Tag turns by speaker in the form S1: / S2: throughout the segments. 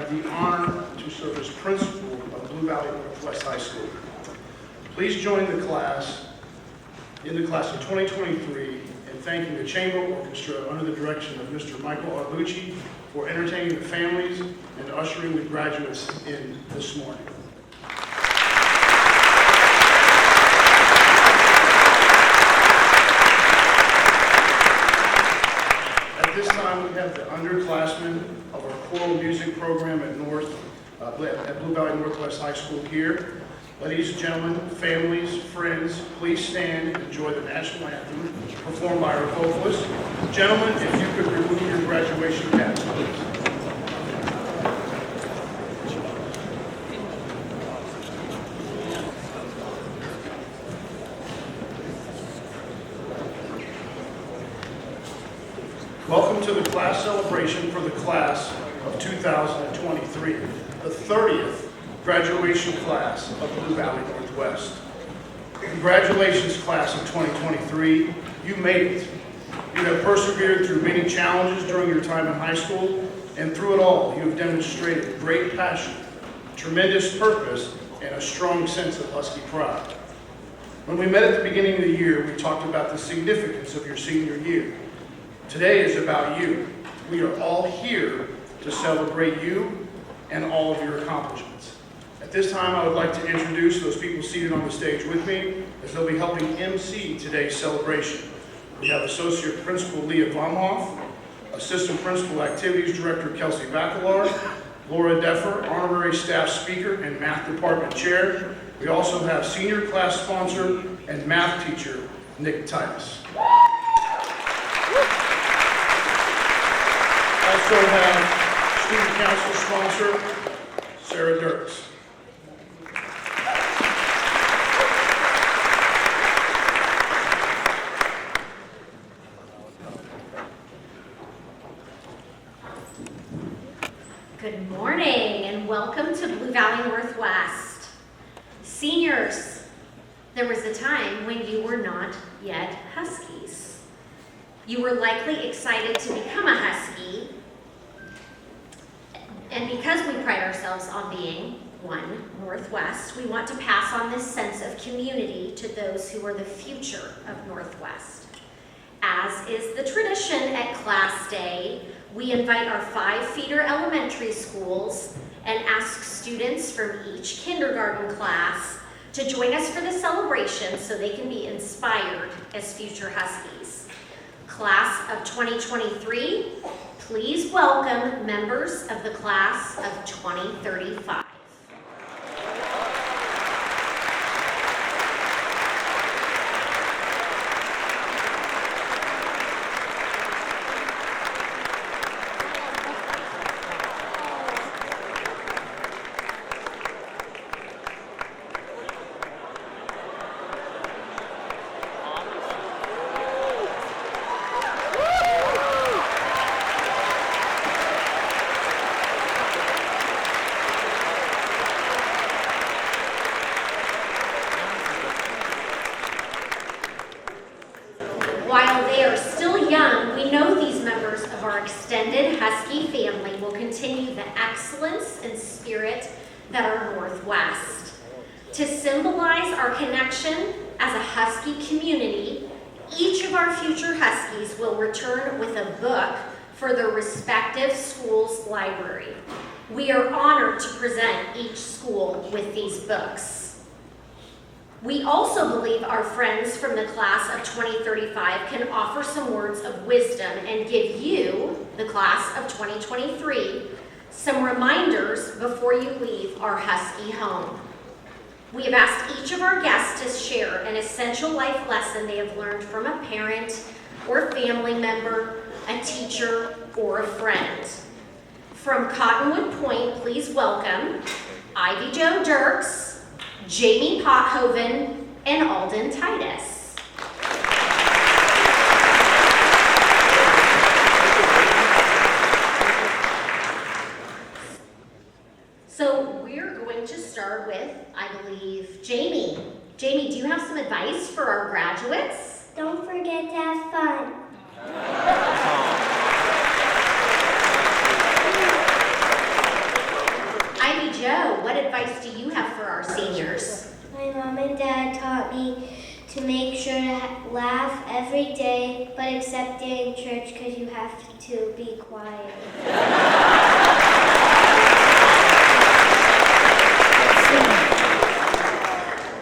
S1: have the honor to serve as principal of Blue Valley Northwest High School. Please join the class in the class of 2023 in thanking the Chamber Orchestra under the direction of Mr. Michael Arbucci for entertaining the families and ushering the graduates in this morning. At this time, we have the underclassmen of our choral music program at Blue Valley Northwest High School here. Ladies and gentlemen, families, friends, please stand and enjoy the national anthem performed by our vocalists. Gentlemen, if you could remove your graduation caps, please. Welcome to the class celebration for the class of 2023, the 30th graduation class of Blue Valley Northwest. Congratulations, class of 2023. You made it. You have persevered through many challenges during your time in high school, and through it all, you have demonstrated great passion, tremendous purpose, and a strong sense of Husky pride. When we met at the beginning of the year, we talked about the significance of your senior year. Today is about you. We are all here to celebrate you and all of your accomplishments. At this time, I would like to introduce those people seated on the stage with me, as they'll be helping MC today's celebration. We have Associate Principal Leah Vomhoff, Assistant Principal Activities Director Kelsey Bacalar, Laura Deffer, Honorary Staff Speaker and Math Department Chair. We also have Senior Class Sponsor and Math Teacher Nick Titus. Also have Student Council Sponsor Sarah Dirks.
S2: Good morning and welcome to Blue Valley Northwest. Seniors, there was a time when you were not yet Huskies. You were likely excited to become a Husky, and because we pride ourselves on being one Northwest, we want to pass on this sense of community to those who are the future of Northwest. As is the tradition at Class Day, we invite our 5 feeder elementary schools and ask students from each kindergarten class to join us for the celebration so they can be inspired as future Huskies. Class of 2023, please welcome members of the class of 2035. While they are still young, we know these members of our extended Husky family will continue the excellence and spirit that are Northwest. To symbolize our connection as a Husky community, each of our future Huskies will return with a book for their respective school's library. We are honored to present each school with these books. We also believe our friends from the class of 2035 can offer some words of wisdom and give you, the class of 2023, some reminders before you leave our Husky home. We have asked each of our guests to share an essential life lesson they have learned from a parent or family member, a teacher, or a friend. From Cottonwood Point, please welcome Ivy Jo Dirks, Jamie Pothoven, and Alden Titus. So we're going to start with, I believe, Jamie. Jamie, do you have some advice for our graduates?
S3: Don't forget to have fun. me to make sure to laugh every day, but except during church because you have to be quiet.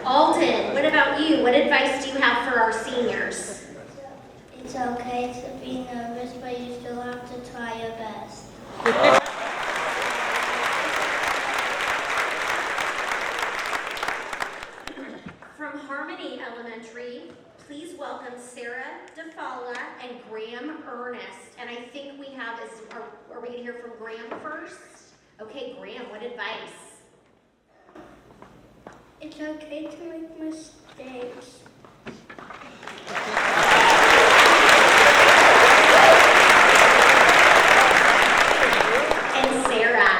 S2: Alden, what about you? What advice do you have for our seniors?
S3: It's okay to be nervous, but you still have to try your best.
S2: From Harmony Elementary, please welcome Sarah DeFala and Graham Ernest. And I think we have, are we going to hear from Graham first? Okay, Graham, what advice?
S3: It's okay to make mistakes.
S2: And Sarah.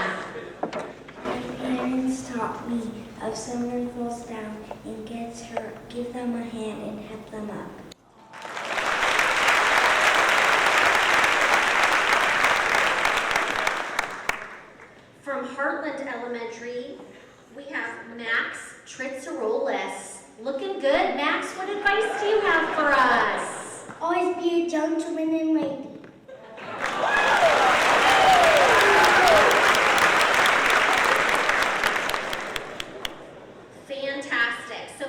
S3: My parents taught me if someone falls down and gets hurt, give them a hand and help them up.
S2: From Heartland Elementary, we have Max Tritzarolis. Looking good. Max, what advice do you have for us?
S3: Always be a gentleman and lady.
S2: Fantastic. So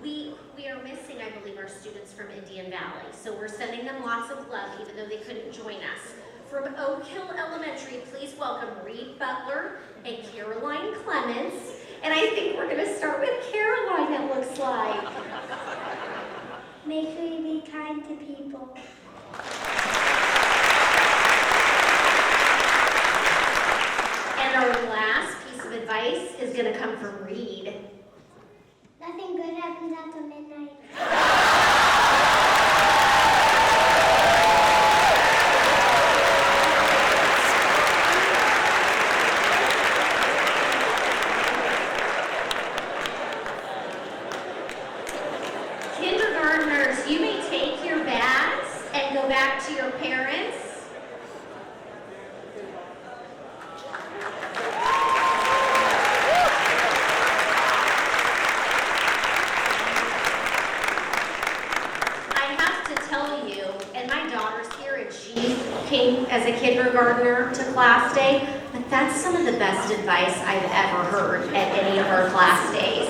S2: we are missing, I believe, our students from Indian Valley. So we're sending them lots of love, even though they couldn't join us. From Oak Hill Elementary, please welcome Reed Butler and Caroline Clements. And I think we're going to start with Caroline, it looks like.
S3: Make sure you be kind to people.
S2: And our last piece of advice is going to come from Reed.
S3: Nothing good happens after midnight.
S2: Kindergartners, you may take your bags and go back to your parents. Came as a kindergartner to class day, but that's some of the best advice I've ever heard at any of our class days.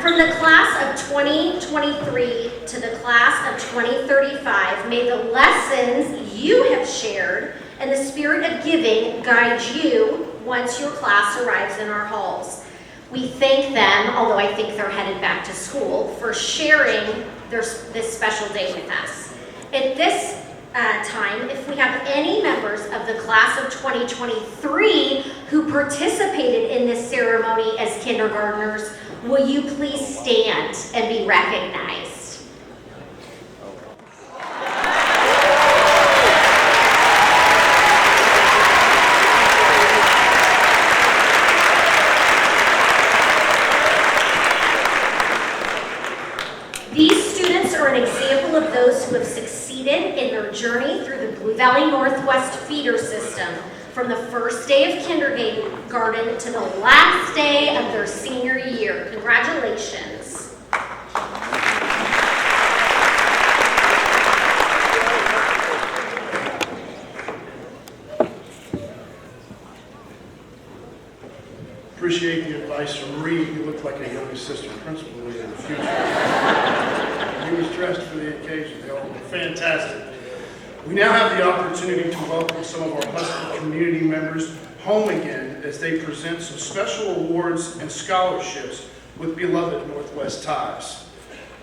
S2: From the class of 2023 to the class of 2035, may the lessons you have shared and the spirit of giving guide you once your class arrives in our halls. We thank them, although I think they're headed back to school, for sharing this special day with us. At this time, if we have any members of the class of 2023 who participated in this ceremony as kindergartners, will you please stand and be recognized? These students are an example of those who have succeeded in their journey through the Blue Valley Northwest feeder system, from the first day of kindergarten to the last day of their senior year. Congratulations.
S1: Appreciate the advice from Reed. You look like a young assistant principal in the future. He was dressed for the occasion. They all look fantastic. We now have the opportunity to welcome some of our Husky community members home again as they present some special awards and scholarships with beloved Northwest ties.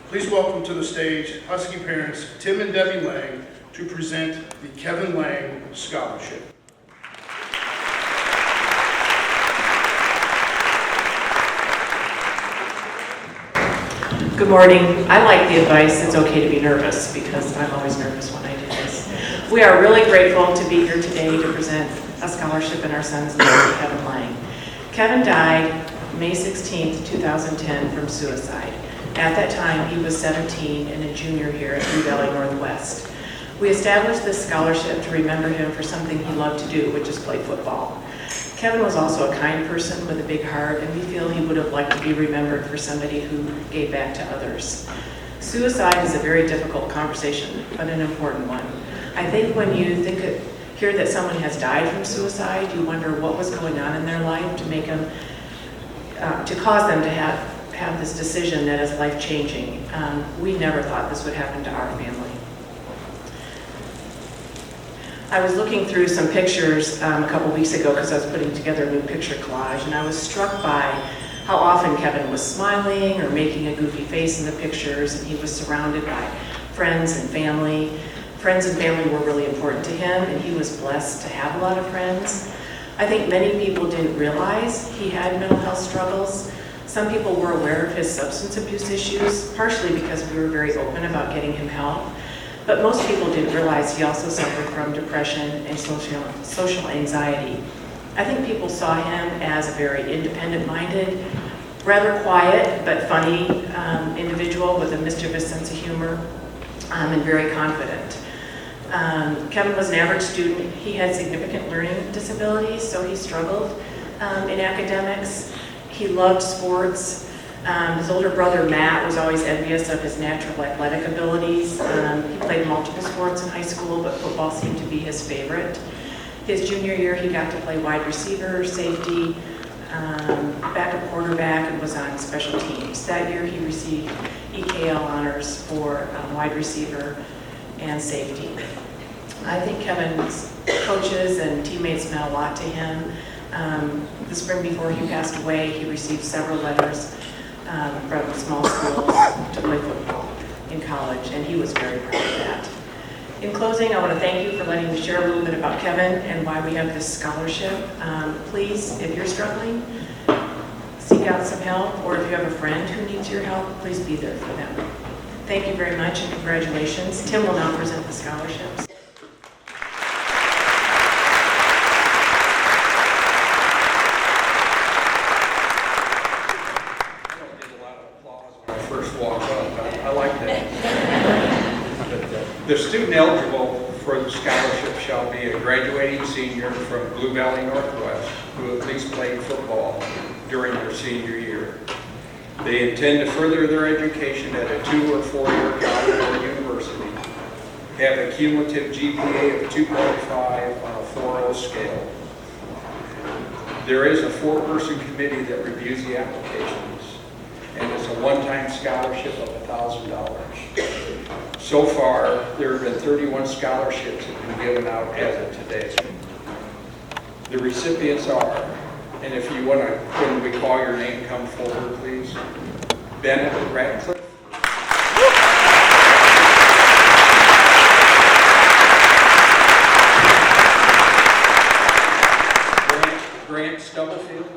S1: Please welcome to the stage Husky parents Tim and Debbie Lang to present the Kevin Lang Scholarship.
S4: Good morning. I like the advice, it's okay to be nervous, because I'm always nervous when I do this. We are really grateful to be here today to present a scholarship in our son's name, Kevin Lang. Kevin died May 16th, 2010 from suicide. At that time, he was 17 and a junior here at Blue Valley Northwest. We established this scholarship to remember him for something he loved to do, which is play football. Kevin was also a kind person with a big heart, and we feel he would have liked to be remembered for somebody who gave back to others. Suicide is a very difficult conversation, but an important one. I think when you hear that someone has died from suicide, you wonder what was going on in their life to make them, to cause them to have this decision that is life-changing. We never thought this would happen to our family. I was looking through some pictures a couple weeks ago because I was putting together a new picture collage, and I was struck by how often Kevin was smiling or making a goofy face in the pictures, and he was surrounded by friends and family. Friends and family were really important to him, and he was blessed to have a lot of friends. I think many people didn't realize he had mental health struggles. Some people were aware of his substance abuse issues, partially because we were very open about getting him help. But most people didn't realize he also suffered from depression and social anxiety. I think people saw him as a very independent-minded, rather quiet but funny individual with a mischievous sense of humor and very confident. Kevin was an average student. He had significant learning disabilities, so he struggled in academics. He loved sports. His older brother, Matt, was always envious of his natural athletic abilities. He played multiple sports in high school, but football seemed to be his favorite. His junior year, he got to play wide receiver, safety, backup quarterback, and was on special teams. That year, he received EKL honors for wide receiver and safety. I think Kevin's coaches and teammates meant a lot to him. The spring before he passed away, he received several letters from small schools to play football in college, and he was very proud of that. In closing, I want to thank you for letting me share a little bit about Kevin and why we have this scholarship. Please, if you're struggling, seek out some help, or if you have a friend who needs your help, please be there for them. Thank you very much and congratulations. Tim will now present the scholarships.
S5: The student eligible for the scholarship shall be a graduating senior from Blue Valley Northwest who at least played football during their senior year. They intend to further their education at a 2- or 4-year college or university, have a cumulative GPA of 2.5 on a 4.0 scale. There is a 4-person committee that reviews the applications, and it's a one-time scholarship of $1,000. So far, there have been 31 scholarships that have been given out as of today. The recipients are, and if you want to, when we call your name, come forward, please. Bennett Radcliffe. Grant Stubblefield.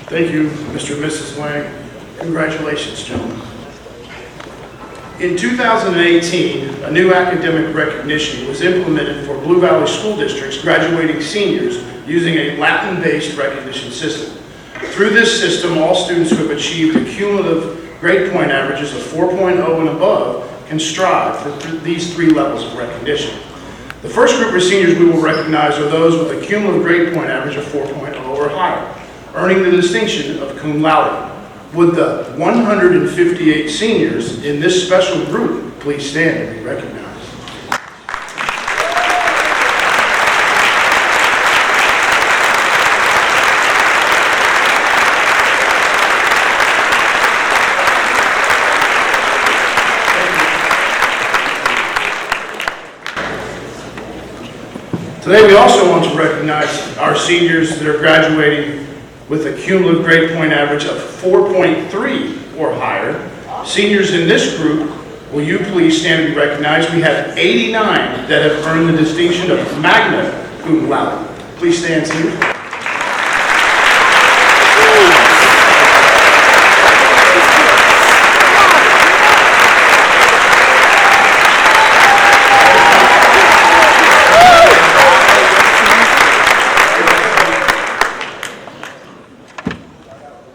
S1: Thank you, Mr. and Mrs. Lang. Congratulations, gentlemen. In 2018, a new academic recognition was implemented for Blue Valley School District's graduating seniors using a Latin-based recognition system. Through this system, all students who have achieved a cumulative grade point averages of 4.0 and above can strive for these 3 levels of recognition. The first group of seniors we will recognize are those with a cumulative grade point average of 4.0 or higher, earning the distinction of cum laude. Would the 158 seniors in this special group please stand and be recognized? Today we also want to recognize our seniors that are graduating with a cumulative grade point average of 4.3 or higher. Seniors in this group, will you please stand and be recognized? We have 89 that have earned the distinction of magna cum laude. Please stand, seniors.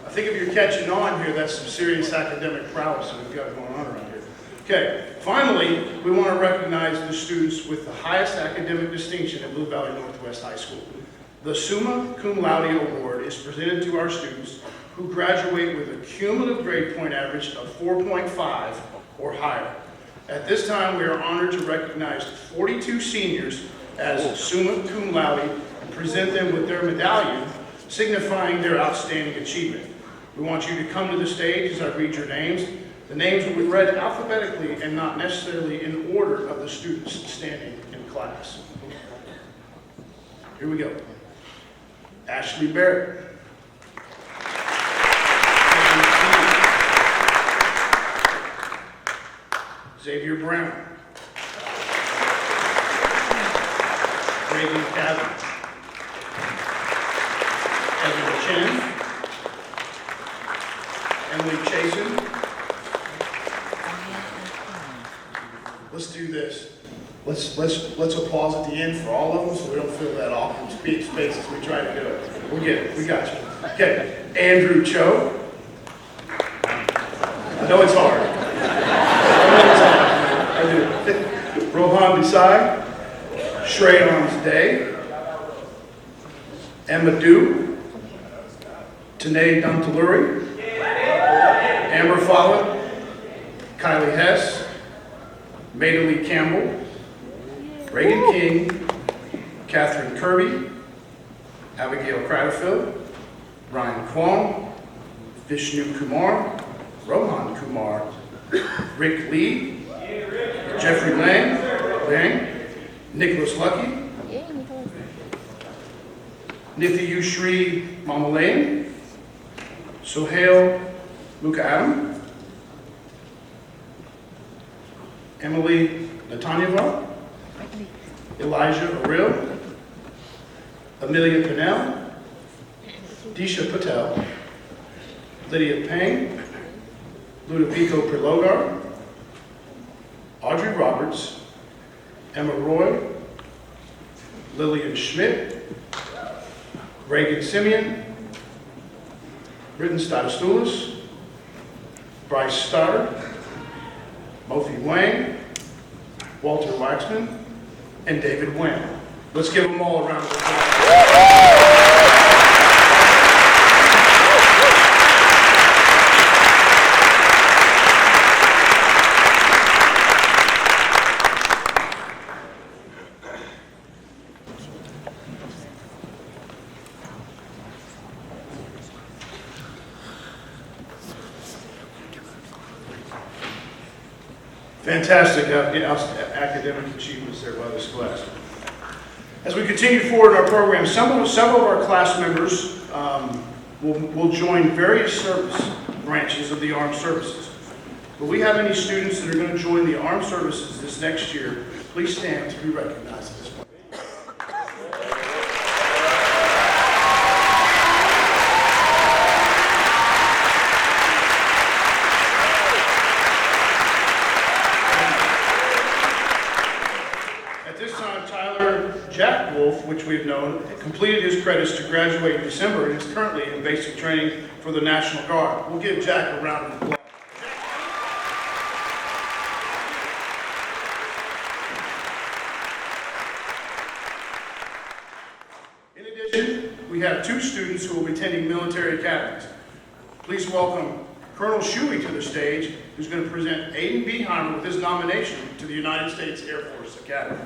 S1: I think if you're catching on here, that's some serious academic prowess that we've got going on around here. Okay, finally, we want to recognize the students with the highest academic distinction at Blue Valley Northwest High School. The Summa Cum Laude Award is presented to our students who graduate with a cumulative grade point average of 4.5 or higher. At this time, we are honored to recognize 42 seniors as Summa Cum Laude and present them with their medallion signifying their outstanding achievement. We want you to come to the stage as I read your names. The names will be read alphabetically and not necessarily in order of the students standing in class. Here we go. Ashley Barrett. Xavier Brown. Reagan Cabot. Evan Chen. Emily Chasen. Let's do this. Let's applause at the end for all of them so we don't feel that awkward space as we try to do it. We'll get it. We got you. Okay. Andrew Cho. I know it's hard. I do. Rohan Desai. Shreyans Day. Emma Du. Tanae Dantaluri. Amber Follett. Kylie Hess. Maida Campbell. Reagan King. Catherine Kirby. Abigail Cradfield. Ryan Kwong. Vishnu Kumar. Rohan Kumar. Rick Lee. Jeffrey Lang. Nicholas Lucky. Nithya Mamalayan. Sohail Luka Adam. Emily Natanyeva. Elijah Aril. Amelia Pinnell. Disha Patel. Lydia Pang. Ludovico Prilogar. Audrey Roberts. Emma Roy. Lillian Schmidt. Reagan Simeon. Britton Statulis. Bryce Stoddard. Mofi Wang. Walter Waxman. And David Wang. Let's give them all a round of applause. Fantastic academic achievements there by this class. As we continue forward in our program, several of our class members will join various service branches of the armed services. But we have any students that are going to join the armed services this next year, please stand to be recognized at this point. Jack Wolf, which we've known, completed his credits to graduate in December and is currently in basic training for the National Guard. We'll give Jack a round of applause. In addition, we have two students who will be attending military academies. Please welcome Colonel Shuey to the stage, who's going to present Aiden Beheimer with his nomination to the United States Air Force Academy.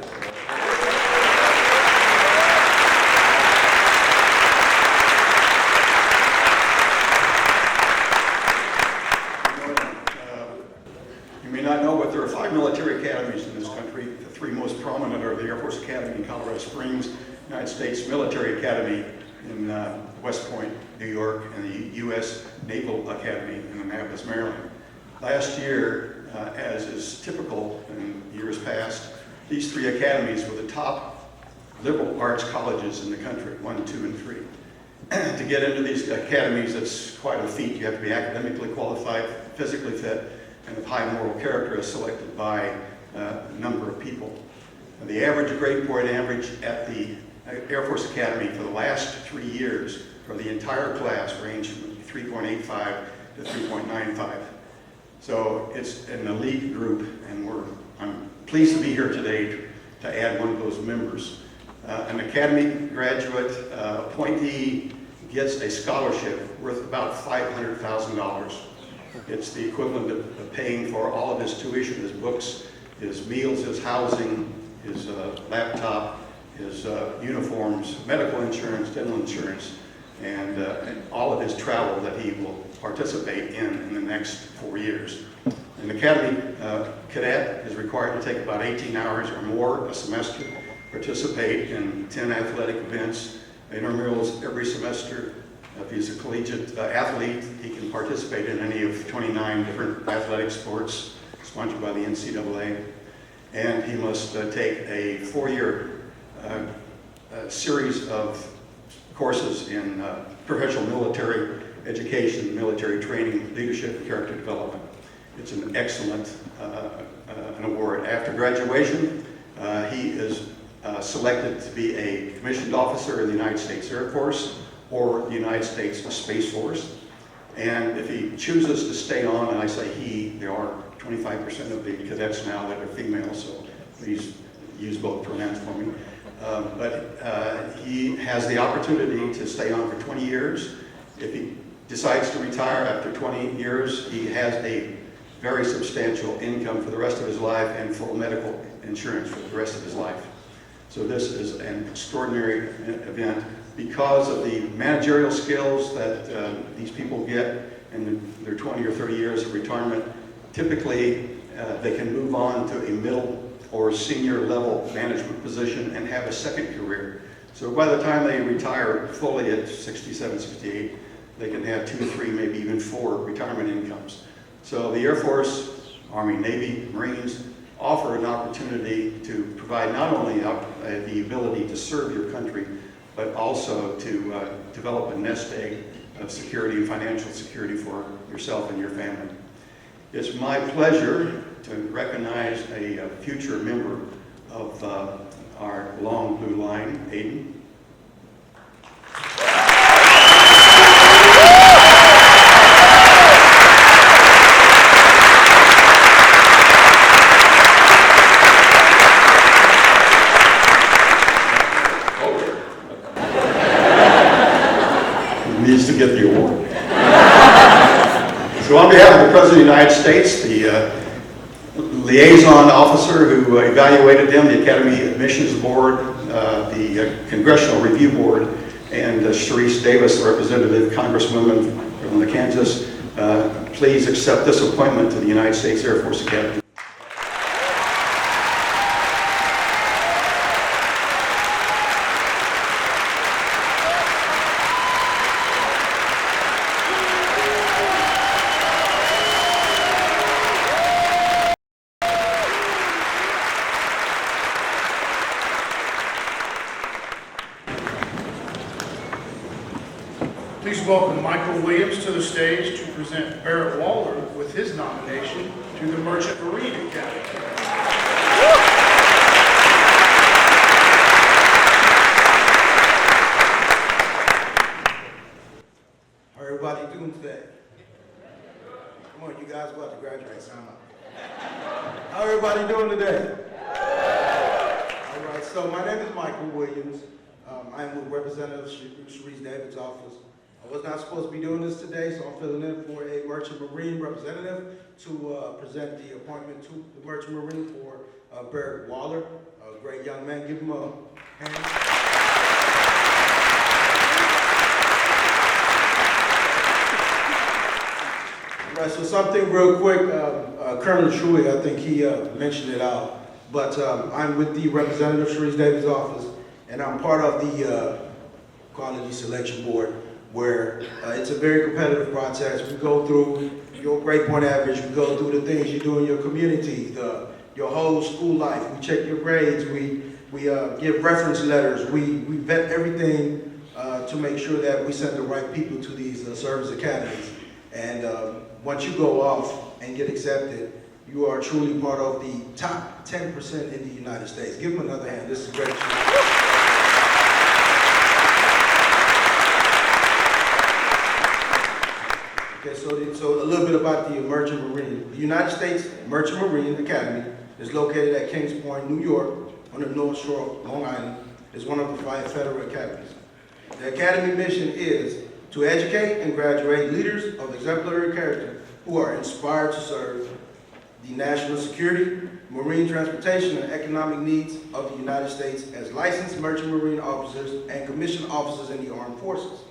S6: Not know, but there are 5 military academies in this country. The 3 most prominent are the Air Force Academy in Colorado Springs, United States Military Academy in West Point, New York, and the U.S. Naval Academy in Annapolis, Maryland. Last year, as is typical in years past, these 3 academies were the top liberal arts colleges in the country, 1, 2, and 3. To get into these academies, it's quite a feat. You have to be academically qualified, physically fit, and of high moral character as selected by a number of people. The average grade point average at the Air Force Academy for the last 3 years for the entire class ranged from 3.85 to 3.95. So it's an elite group, and I'm pleased to be here today to add one of those members. An Academy graduate appointee gets a scholarship worth about $500,000. It's the equivalent of paying for all of his tuition, his books, his meals, his housing, his laptop, his uniforms, medical insurance, dental insurance, and all of his travel that he will participate in the next 4 years. An Academy cadet is required to take about 18 hours or more a semester, participate in 10 athletic events, intramurals every semester. If he's a collegiate athlete, he can participate in any of 29 different athletic sports sponsored by the NCAA. And he must take a 4-year series of courses in professional military education, military training, leadership, and character development. It's an excellent an award. After graduation, he is selected to be a commissioned officer in the United States Air Force or the United States Space Force. And if he chooses to stay on, and I say he, there are 25% of the cadets now that are female, so please use both pronouns for me. But he has the opportunity to stay on for 20 years. If he decides to retire after 20 years, he has a very substantial income for the rest of his life and full medical insurance for the rest of his life. So this is an extraordinary event because of the managerial skills that these people get in their 20 or 30 years of retirement. Typically, they can move on to a middle or senior level management position and have a second career. So by the time they retire fully at 67, 68, they can have 2, 3, maybe even 4 retirement incomes. So the Air Force, Army, Navy, Marines offer an opportunity to provide not only the ability to serve your country, but also to develop a nest egg of security and financial security for yourself and your family. It's my pleasure to recognize a future member of our long blue line, Aiden. Needs to get the award. So on behalf of the President of the United States, the liaison officer who evaluated them, the Academy Admissions Board, the Congressional Review Board, and Sharice Davis, the representative congresswoman from Kansas, please accept this appointment to the United States Air Force Academy.
S1: Please welcome Michael Williams to the stage to present Barrett Waller with his nomination to the Merchant Marine Academy.
S7: How everybody doing today? Come on, you guys about to graduate, sign up. How everybody doing today? All right, so my name is Michael Williams. I'm with Representative Sharice Davis' office. I was not supposed to be doing this today, so I'm filling in for a Merchant Marine representative to present the appointment to the Merchant Marine for Barrett Waller, a great young man. Give him a hand. All right, so something real quick. Colonel Shui, I think he mentioned it out, but I'm with the Representative Sharice Davis' office, and I'm part of the Quality Selection Board, where it's a very competitive process. We go through your grade point average, we go through the things you do in your community, your whole school life. We check your grades, we give reference letters, we vet everything to make sure that we send the right people to these service academies. And once you go off and get accepted, you are truly part of the top 10% in the United States. Give them another hand. This is great. Okay, so a little bit about the Merchant Marine. The United States Merchant Marine Academy is located at Kings Point, New York, on the North Shore of Long Island. It's one of the 5 federal academies. The academy mission is to educate and graduate leaders of exemplary character who are inspired to serve the national security, marine transportation, and economic needs of the United States as licensed merchant marine officers and commissioned officers in the armed forces.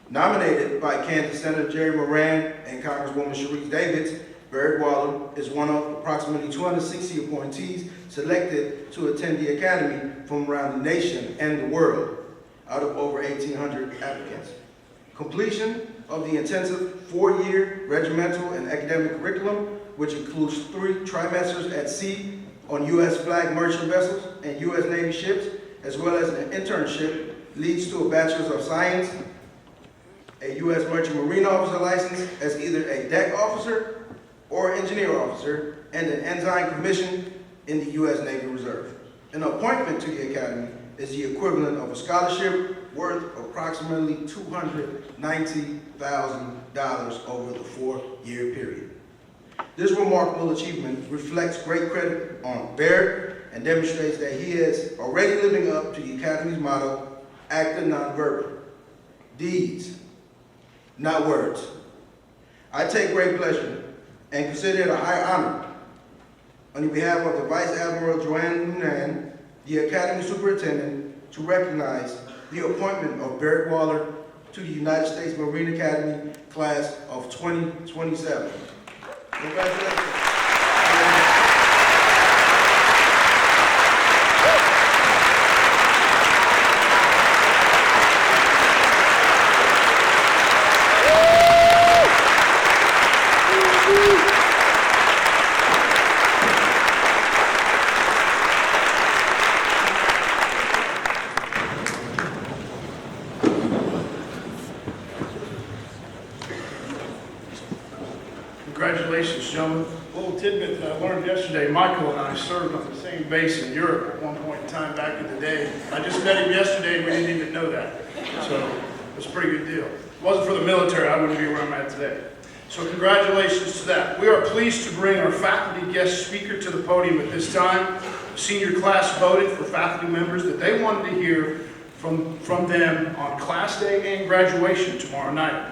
S7: Nominated by Kansas Senator Jerry Moran and Congresswoman Sharice Davids, Barrett Waller is one of approximately 260 appointees selected to attend the academy from around the nation and the world, out of over 1,800 applicants. Completion of the intensive 4-year regimental and academic curriculum, which includes 3 trimesters at sea on U.S. flag merchant vessels and U.S. Navy ships, as well as an internship, leads to a Bachelor's of Science, a U.S. Merchant Marine Officer license as either a deck officer or engineer officer, and an ensign commission in the U.S. Navy Reserve. An appointment to the academy is the equivalent of a scholarship worth approximately $290,000 over the 4-year period. This remarkable achievement reflects great credit on Barrett and demonstrates that he is already living up to the Academy's motto, acta non verba, deeds, not words. I take great pleasure and consider it a high honor on behalf of the Vice Admiral Joanne Noonan, the Academy Superintendent, to recognize the appointment of Barrett Waller to the United States Marine Academy class of 2027. Congratulations.
S1: Congratulations, gentlemen. A little tidbit that I learned yesterday, Michael and I served on the same base in Europe at one point in time back in the day. I just met him yesterday and we didn't even know that. So it was a pretty good deal. If it wasn't for the military, I wouldn't be where I'm at today. So congratulations to that. We are pleased to bring our faculty guest speaker to the podium at this time. The senior class voted for faculty members that they wanted to hear from them on class day and graduation tomorrow night.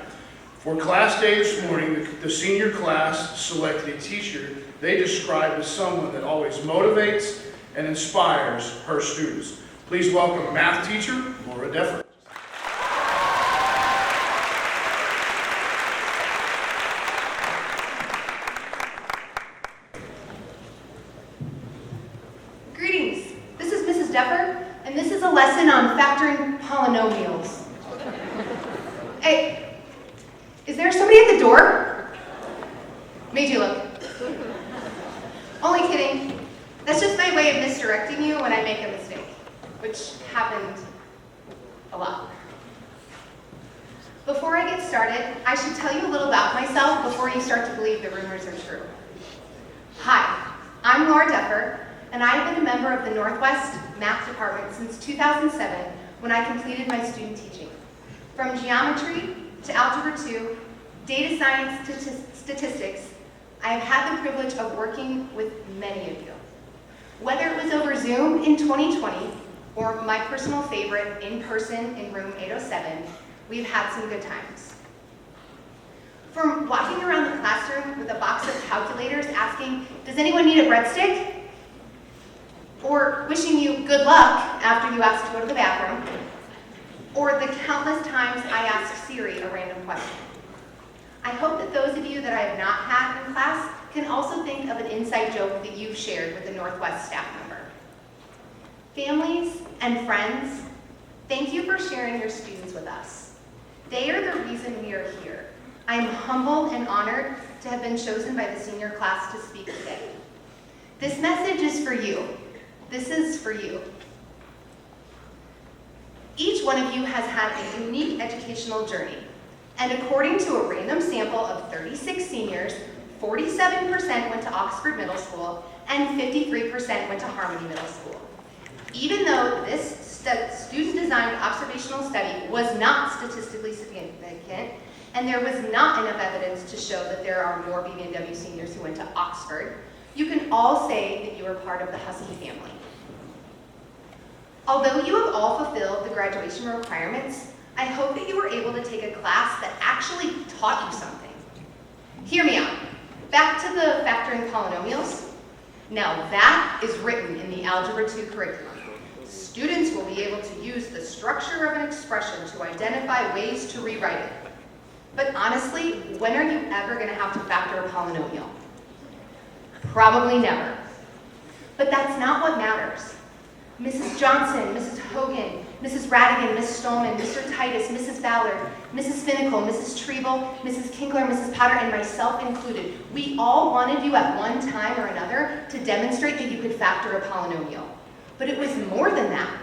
S1: For class day this morning, the senior class selected a teacher they describe as someone that always motivates and inspires her students. Please welcome math teacher, Laura Deffer.
S8: Greetings, this is Mrs. Deffer, and this is a lesson on factoring polynomials. Hey, is there somebody at the door? Made you look. Only kidding. That's just my way of misdirecting you when I make a mistake, which happened a lot. Before I get started, I should tell you a little about myself before you start to believe the rumors are true. Hi, I'm Laura Deffer, and I have been a member of the Northwest Math Department since 2007 when I completed my student teaching. From geometry to Algebra 2, data science to statistics, I have had the privilege of working with many of you. Whether it was over Zoom in 2020 or my personal favorite, in person in room 807, we've had some good times. From walking around the classroom with a box of calculators asking, does anyone need a breadstick? Or wishing you good luck after you asked to go to the bathroom, or the countless times I asked Siri a random question. I hope that those of you that I have not had in class can also think of an inside joke that you've shared with a Northwest staff member. Families and friends Thank you for sharing your students with us. They are the reason we are here. I am humbled and honored to have been chosen by the senior class to speak today. This message is for you. This is for you. Each one of you has had a unique educational journey, and according to a random sample of 36 seniors, 47% went to Oxford Middle School and 53% went to Harmony Middle School. Even though this student-designed observational study was not statistically significant, and there was not enough evidence to show that there are more BB&W seniors who went to Oxford, you can all say that you are part of the Husky family. Although you have all fulfilled the graduation requirements, I hope that you were able to take a class that actually taught you something. Hear me out. Back to the factoring polynomials. Now that is written in the Algebra 2 curriculum. Students will be able to use the structure of an expression to identify ways to rewrite it. But honestly, when are you ever going to have to factor a polynomial? Probably never. But that's not what matters. Mrs. Johnson, Mrs. Hogan, Mrs. Radigan, Mrs. Stolman, Mr. Titus, Mrs. Ballard, Mrs. Finnicle, Mrs. Treble, Mrs. Kinkler, Mrs. Potter, and myself included, we all wanted you at one time or another to demonstrate that you could factor a polynomial. But it was more than that.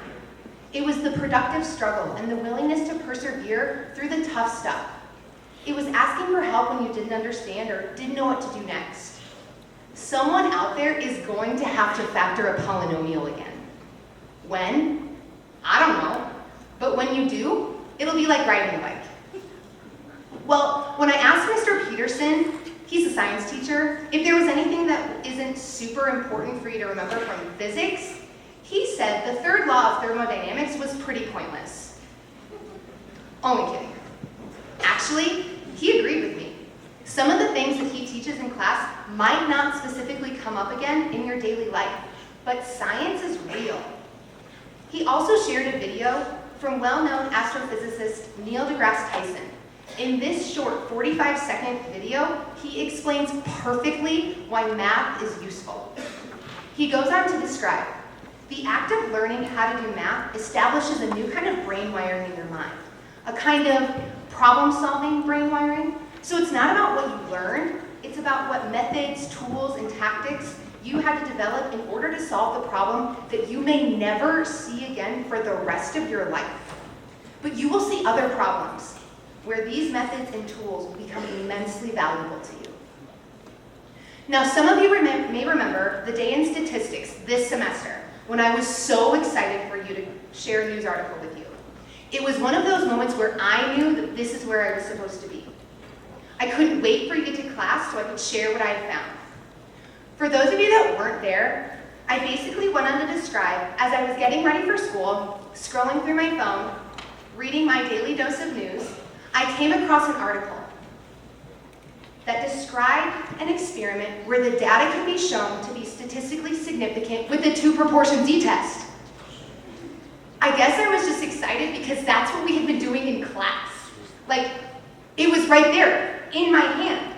S8: It was the productive struggle and the willingness to persevere through the tough stuff. It was asking for help when you didn't understand or didn't know what to do next. Someone out there is going to have to factor a polynomial again. When? I don't know. But when you do, it'll be like riding a bike. Well, when I asked Mr. Peterson, he's a science teacher, if there was anything that isn't super important for you to remember from physics, he said the third law of thermodynamics was pretty pointless. Only kidding. Actually, he agreed with me. Some of the things that he teaches in class might not specifically come up again in your daily life, but science is real. He also shared a video from well-known astrophysicist Neil deGrasse Tyson. In this short 45-second video, he explains perfectly why math is useful. He goes on to describe, the act of learning how to do math establishes a new kind of brain wiring in your mind, a kind of problem-solving brain wiring. So it's not about what you learn, it's about what methods, tools, and tactics you had to develop in order to solve the problem that you may never see again for the rest of your life. But you will see other problems where these methods and tools will become immensely valuable to you. Now, some of you may remember the day in statistics this semester when I was so excited for you to share a news article with you. It was one of those moments where I knew that this is where I was supposed to be. I couldn't wait for you to get to class so I could share what I had found. For those of you that weren't there, I basically went on to describe, as I was getting ready for school, scrolling through my phone, reading my daily dose of news, I came across an article that described an experiment where the data could be shown to be statistically significant with the two-proportion z-test. I guess I was just excited because that's what we had been doing in class. Like, it was right there, in my hand.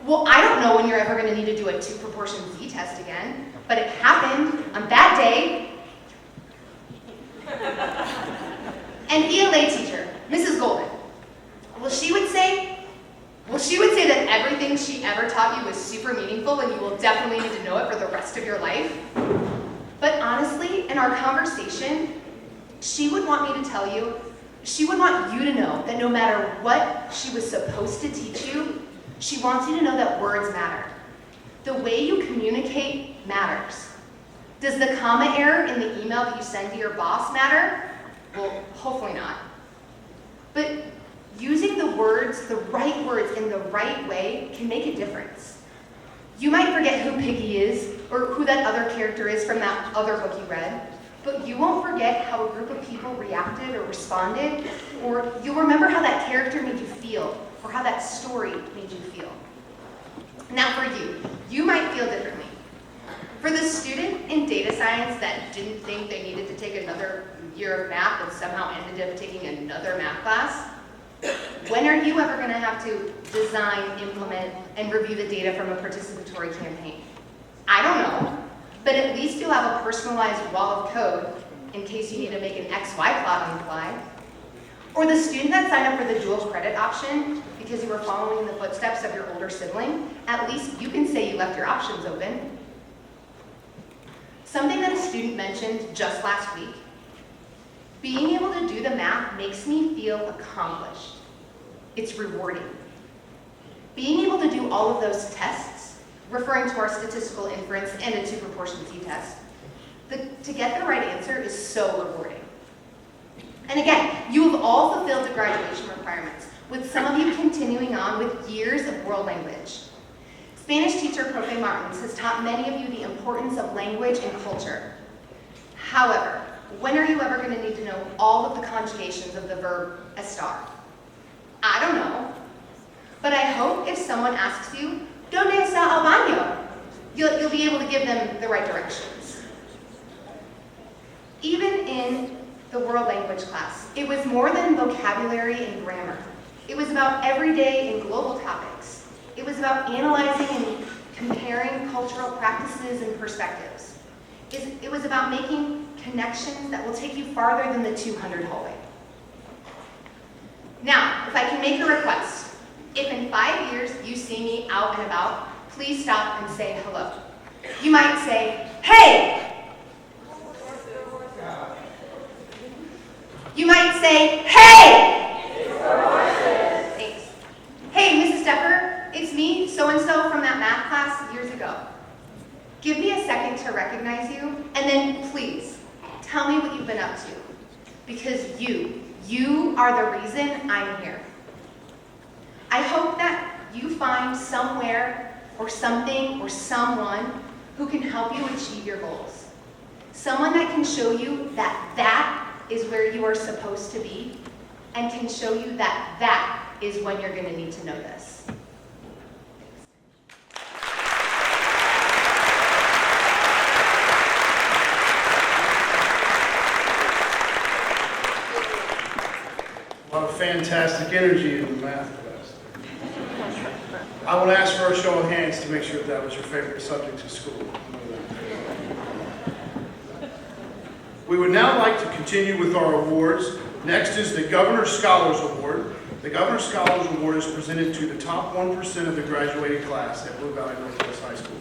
S8: Well, I don't know when you're ever going to need to do a two-proportion z-test again, but it happened on that day. An ELA teacher, Mrs. Golden, she would say that everything she ever taught you was super meaningful and you will definitely need to know it for the rest of your life. But honestly, in our conversation, she would want me to tell you, she would want you to know that no matter what she was supposed to teach you, she wants you to know that words matter. The way you communicate matters. Does the comma error in the email that you send to your boss matter? Well, hopefully not. But using the words, the right words in the right way can make a difference. You might forget who Piggy is or who that other character is from that other book you read, but you won't forget how a group of people reacted or responded, or you'll remember how that character made you feel, or how that story made you feel. Now for you, you might feel differently. For the student in data science that didn't think they needed to take another year of math and somehow ended up taking another math class, when are you ever going to have to design, implement, and review the data from a participatory campaign? I don't know, but at least you'll have a personalized wall of code in case you need to make an XY plot on the fly. Or the student that signed up for the dual credit option because you were following in the footsteps of your older sibling, at least you can say you left your options open. Something that a student mentioned just last week, being able to do the math makes me feel accomplished. It's rewarding. Being able to do all of those tests, referring to our statistical inference and a 2 proportion t-test, to get the right answer is so rewarding. And again, you have all fulfilled the graduation requirements, with some of you continuing on with years of world language. Spanish teacher Profe Martins has taught many of you the importance of language and culture. However, when are you ever going to need to know all of the conjugations of the verb estar? I don't know. But I hope if someone asks you, ¿Dónde está el baño? You'll be able to give them the right directions. Even in the world language class, it was more than vocabulary and grammar. It was about everyday and global topics. It was about analyzing and comparing cultural practices and perspectives. It was about making connections that will take you farther than the 200 hallway. Now, if I can make a request, if in 5 years you see me out and about, please stop and say hello. You might say, hey! You might say, hey! Thanks. Hey, Mrs. Stepper, it's me, so-and-so from that math class years ago. Give me a second to recognize you, and then please, tell me what you've been up to. Because you are the reason I'm here. I hope that you find somewhere or something or someone who can help you achieve your goals. Someone that can show you that that is where you are supposed to be and can show you that that is when you're going to need to know this.
S1: A lot of fantastic energy in the math class. I will ask for a show of hands to make sure that was your favorite subject in school. We would now like to continue with our awards. Next is the Governor's Scholars Award. The Governor's Scholars Award is presented to the top 1% of the graduating class at Blue Valley Northwest High School.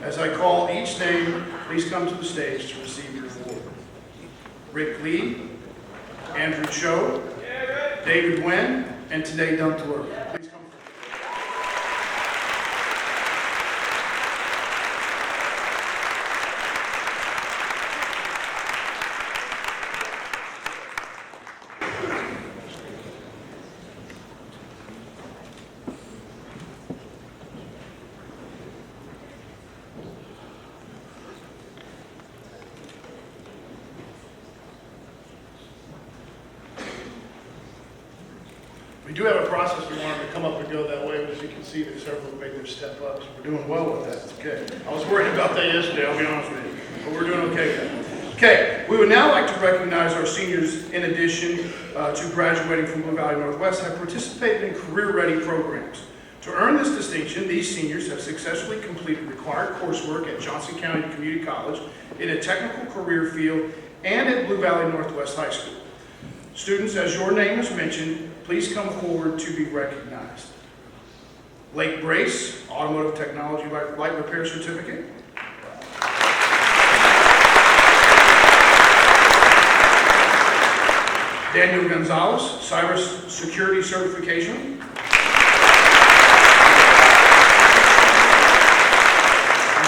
S1: As I call each name, please come to the stage to receive your award. Rick Lee, Andrew Cho, David Nguyen, and Tanae Duntler. Please come forward. We do have a process. We wanted to come up and go that way, but as you can see, there's several who made their step up. So we're doing well with that. It's okay. I was worried about that yesterday, I'll be honest with you. But we're doing okay with that. Okay, we would now like to recognize our seniors in addition to graduating from Blue Valley Northwest have participated in career-ready programs. To earn this distinction, these seniors have successfully completed required coursework at Johnson County Community College in a technical career field and at Blue Valley Northwest High School. Students, as your name is mentioned, please come forward to be recognized. Blake Brace, Automotive Technology Light Repair Certificate. Daniel Gonzalez, Cyber Security Certification.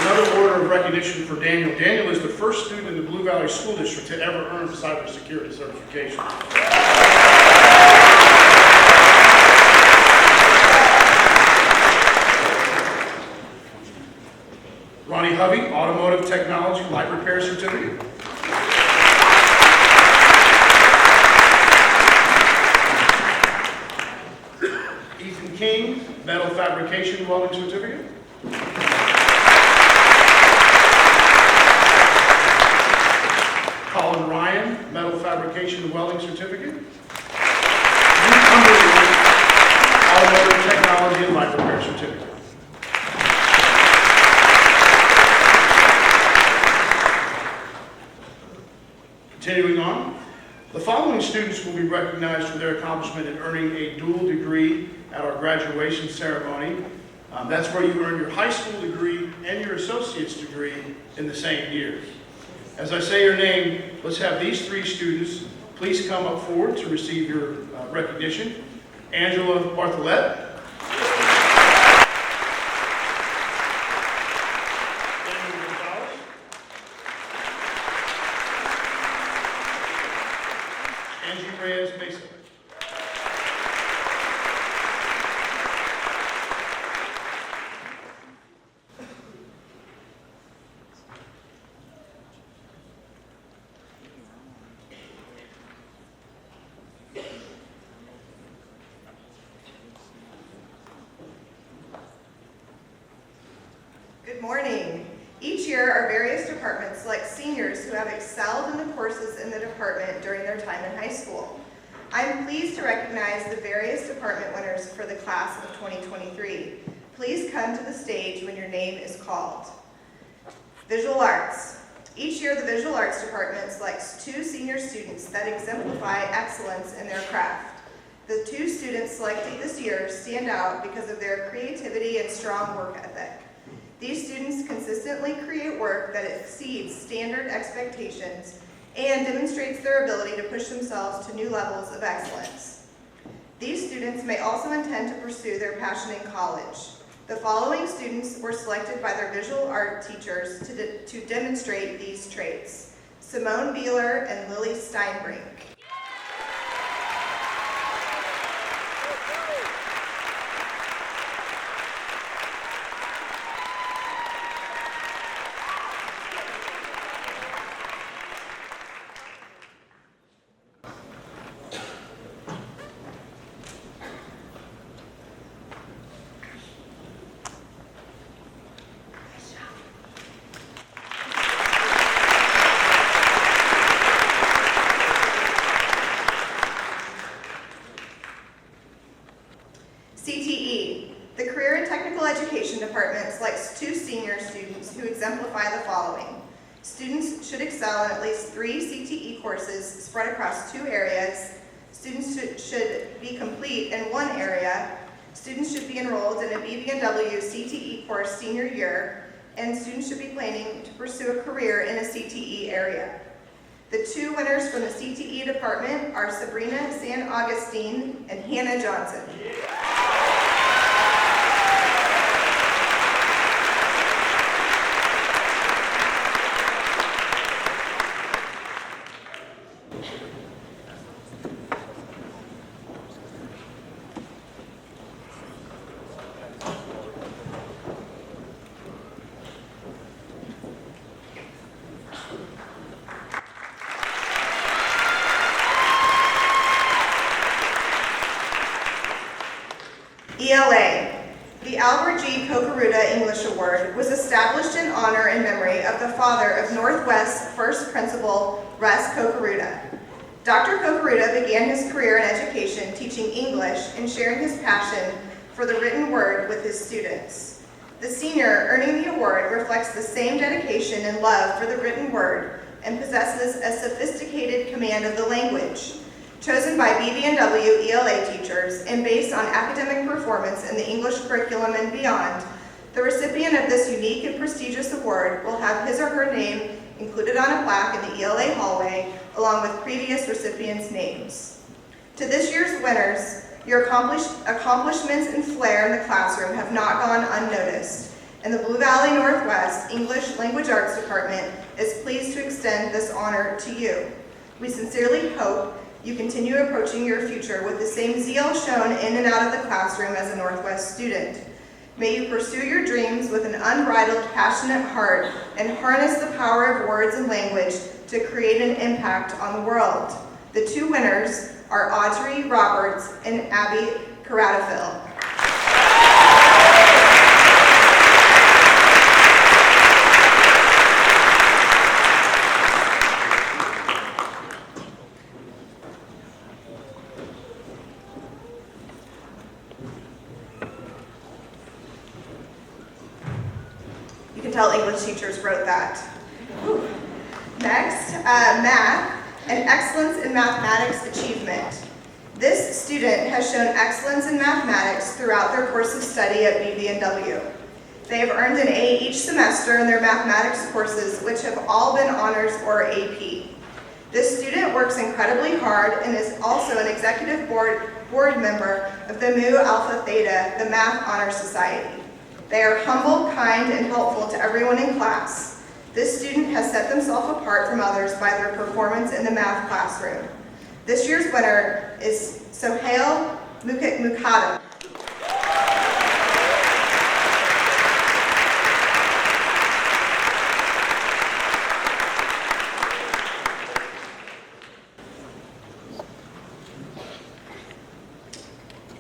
S1: Another order of recognition for Daniel. Daniel is the first student in the Blue Valley School District to ever earn cybersecurity certification. Ronnie Hovey, Automotive Technology Light Repair Certificate. Ethan King, Metal Fabrication Welding Certificate. Colin Ryan, Metal Fabrication Welding Certificate. Luke Cumberland, Automotive Technology and Light Repair Certificate. Continuing be recognized for their accomplishment in earning a dual degree at our graduation ceremony. That's where you earn your high school degree and your associate's degree in the same year. As I say your name, let's have these three students please come up forward to receive your recognition. Angela Bartholet. Daniel Gonzalez. Angie Reyes Mesa.
S9: Good morning. Each year, our various departments select seniors who have excelled in the courses in the department during their time in high school. I'm pleased to recognize the various department winners for the class of 2023. Please come to the stage when your name is called. Visual Arts. Each year, the Visual Arts department selects 2 senior students that exemplify excellence in their craft. The 2 students selected this year stand out because of their creativity and strong work ethic. These students consistently create work that exceeds standard expectations and demonstrates their ability to push themselves to new levels of excellence. These students may also intend to pursue their passion in college. The following students were selected by their visual art teachers to demonstrate these traits: Simone Beeler and Lily Steinbrink. CTE. The Career and Technical Education Department selects 2 senior students who exemplify the following. Students should excel in at least 3 CTE courses spread across 2 areas. Students should be complete in 1 area. Students should be enrolled in a BB&W CTE course senior year, and students should be planning to pursue a career in a CTE area. The 2 winners from the CTE department are Sabrina San Augustine and Hannah Johnson. ELA. The Albert G. Kokaruda English Award was established in honor and memory of the father of Northwest's first principal, Russ Kokaruda. Dr. Kokaruda began his career in education teaching English and sharing his passion for the written word with his students. The senior earning the award reflects the same dedication and love for the written word and possesses a sophisticated command of the language. Chosen by BB&W ELA teachers and based on academic performance in the English curriculum and beyond, the recipient of this unique and prestigious award will have his or her name included on a plaque in the ELA hallway, along with previous recipients' names. To this year's winners, your accomplishments and flair in the classroom have not gone unnoticed, and the Blue Valley Northwest English Language Arts Department is pleased to extend this honor to you. We sincerely hope you continue approaching your future with the same zeal shown in and out of the classroom as a Northwest student. May you pursue your dreams with an unbridled, passionate heart and harness the power of words and language to create an impact on the world. The 2 winners are Audrey Roberts and Abby Caratafil. You can tell English teachers wrote that. Next, math. and excellence in mathematics achievement. This student has shown excellence in mathematics throughout their course of study at BB&W. They have earned an A each semester in their mathematics courses, which have all been honors or AP. This student works incredibly hard and is also an executive board member of the Mu Alpha Theta, the Math Honor Society. They are humble, kind, and helpful to everyone in class. This student has set themselves apart from others by their performance in the math classroom. This year's winner is Sohail Mukadam.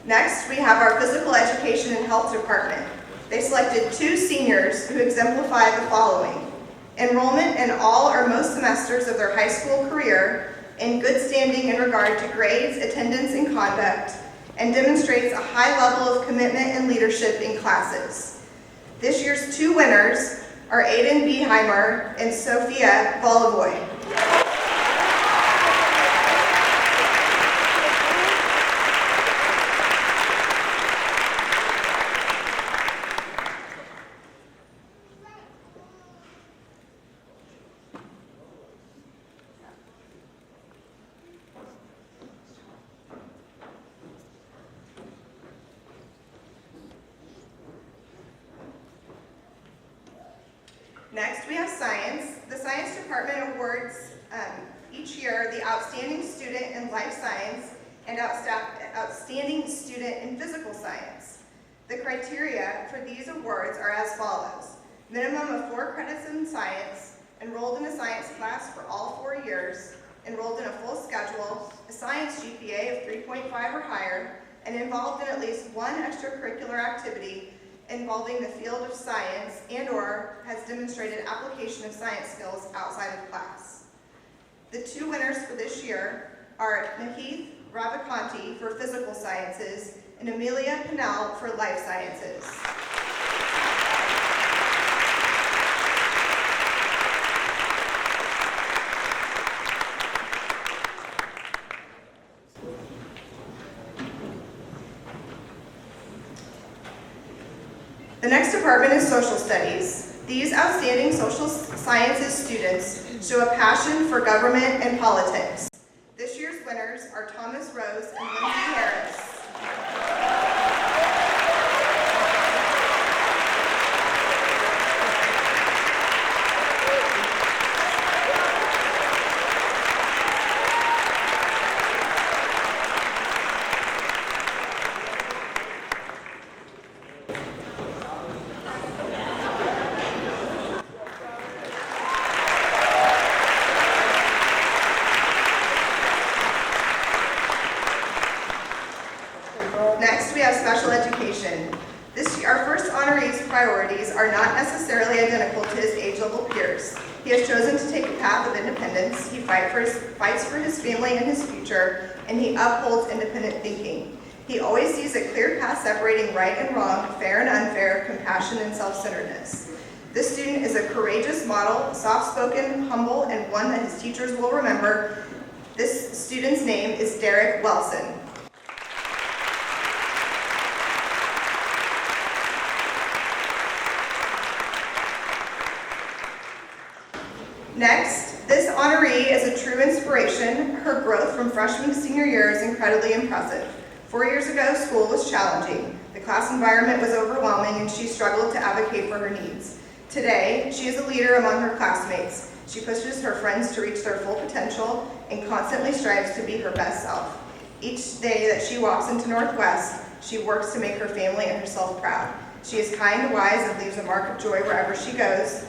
S9: Next, we have our Physical Education and Health Department. They selected 2 seniors who exemplify the following: enrollment in all or most semesters of their high school career, in good standing in regard to grades, attendance, and conduct, and demonstrates a high level of commitment and leadership in classes. This year's 2 winners are Aiden Beheimer and Sophia Volovoy. Next, we have science. The science department awards each year the outstanding student in life science and outstanding student in physical science. The criteria for these awards are as follows: minimum of 4 credits in science, enrolled in a science class for all 4 years, enrolled in a full schedule, a science GPA of 3.5 or higher, and involved in at least 1 extracurricular activity involving the field of science and/or has demonstrated application of science skills outside of class. The 2 winners for this year are Nahith Ravakanti for physical sciences and Amelia Pinnell for life sciences. The next department is social studies. These outstanding social sciences students show a passion for government and politics. This year's winners are Thomas Rose and Lindsay Harris. Next, we have special education. Our first honoree's priorities are not necessarily identical to his age-level peers. He has chosen to take a path of independence. He fights for his family and his future, and he upholds independent thinking. He always sees a clear path separating right and wrong, fair and unfair, compassion and self-centeredness. This student is a courageous model, soft-spoken, humble, and one that his teachers will remember. This student's name is Derek Welson. Next, this honoree is a true inspiration. Her growth from freshman to senior year is incredibly impressive. 4 years ago, school was challenging. The class environment was overwhelming and she struggled to advocate for her needs. Today, she is a leader among her classmates. She pushes her friends to reach their full potential and constantly strives to be her best self. Each day that she walks into Northwest, she works to make her family and herself proud. She is kind, wise, and leaves a mark of joy wherever she goes.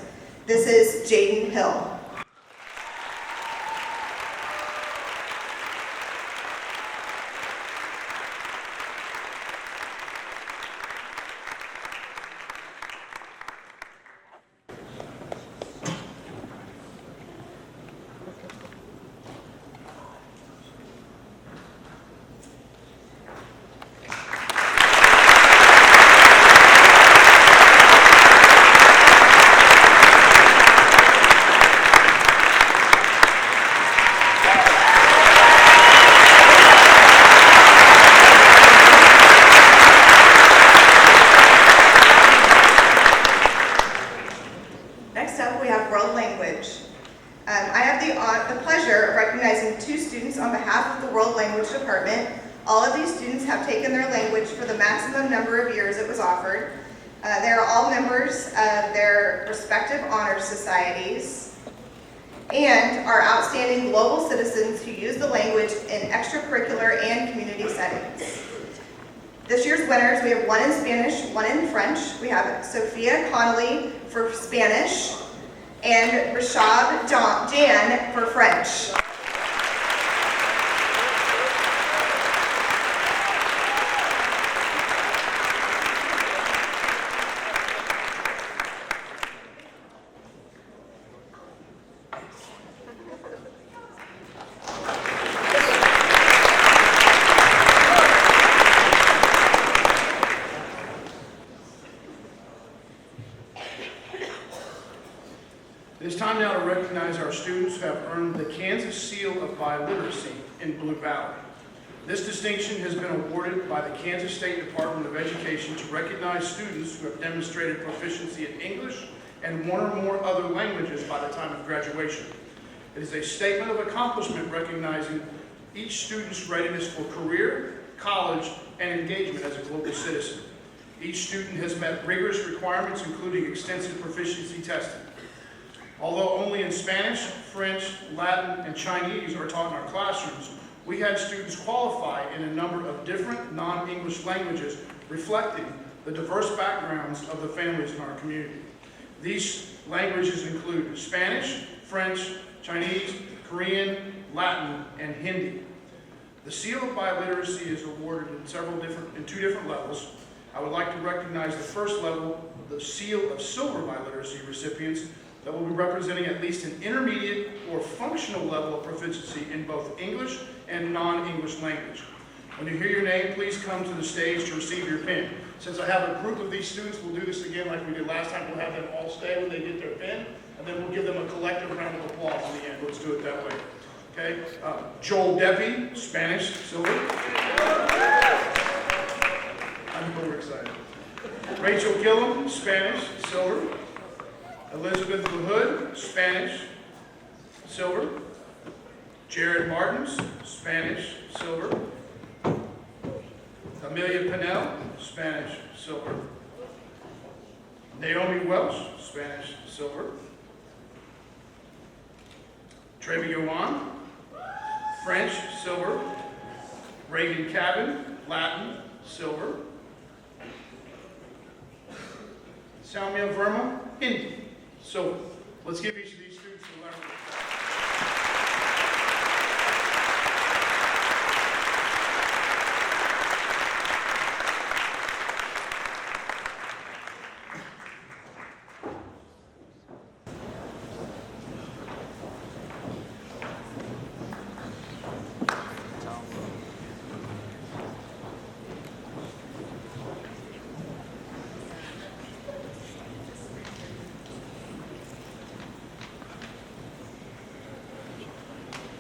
S9: This is Jaden Hill. language department. All of these students have taken their language for the maximum number of years it was offered. They are all members of their respective honor societies and are outstanding global citizens who use the language in extracurricular and community settings. This year's winners, we have one in Spanish, one in French. We have Sophia Connolly for Spanish and Rashad Jan for French.
S1: It is time now to recognize our students who have earned the Kansas Seal of Biliteracy in Blue Valley. This distinction has been awarded by the Kansas State Department of Education to recognize students who have demonstrated proficiency in English and one or more other languages by the time of graduation. It is a statement of accomplishment recognizing each student's readiness for career, college, and engagement as a global citizen. Each student has met rigorous requirements, including extensive proficiency testing. Although only in Spanish, French, Latin, and Chinese are taught in our classrooms, we had students qualify in a number of different non-English languages, reflecting the diverse backgrounds of the families in our community. These languages include Spanish, French, Chinese, Korean, Latin, and Hindi. The Seal of Biliteracy is awarded in two different levels. I would like to recognize the first level, the Seal of Silver Biliteracy recipients, that will be representing at least an intermediate or functional level of proficiency in both English and non-English language. When you hear your name, please come to the stage to receive your pin. Since I have a group of these students, we'll do this again like we did last time. We'll have them all stay when they get their pin, and then we'll give them a collective round of applause in the end. Let's do it that way. Okay? Joel Deppy, Spanish, silver. I'm overexcited. Rachel Gillum, Spanish, silver. Elizabeth LaHood, Spanish, silver. Jared Martins, Spanish, silver. Amelia Pinnell, Spanish, silver. Naomi Welsh, Spanish, silver. Trevi Yohan, French, silver. Reagan Cabin, Latin, silver. Salmia Verma, Hindi. So let's give each of these students a round of applause.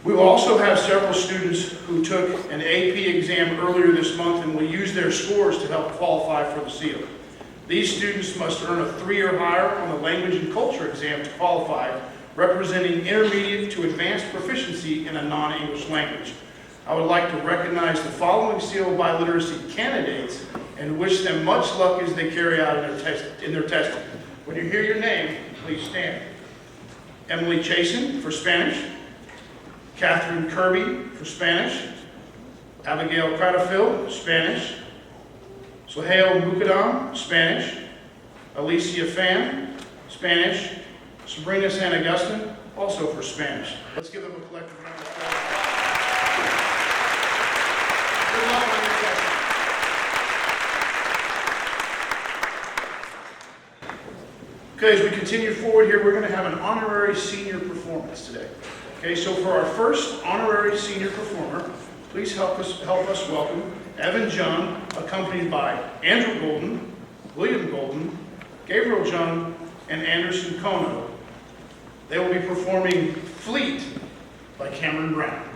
S1: We will also have several students who took an AP exam earlier this month and will use their scores to help qualify for the seal. These students must earn a 3 or higher on the language and culture exam to qualify, representing intermediate to advanced proficiency in a non-English language. I would like to recognize the following Seal of Biliteracy candidates and wish them much luck as they carry out in their testing. When you hear your name, please stand. Emily Chasen for Spanish. Catherine Kirby for Spanish. Abigail Cradlefield, Spanish. Sohail Mukadam, Spanish. Alicia Fan, Spanish. Sabrina San Agustin, also for Spanish. Let's give them a collective round of applause. Good luck on your testing. Okay, as we continue forward here, we're going to have an honorary senior performance today. Okay, so for our first honorary senior performer, please help us welcome Evan Jung, accompanied by Andrew Golden, William Golden, Gabriel Jung, and Anderson Kono. They will be performing Fleet by Cameron Brown.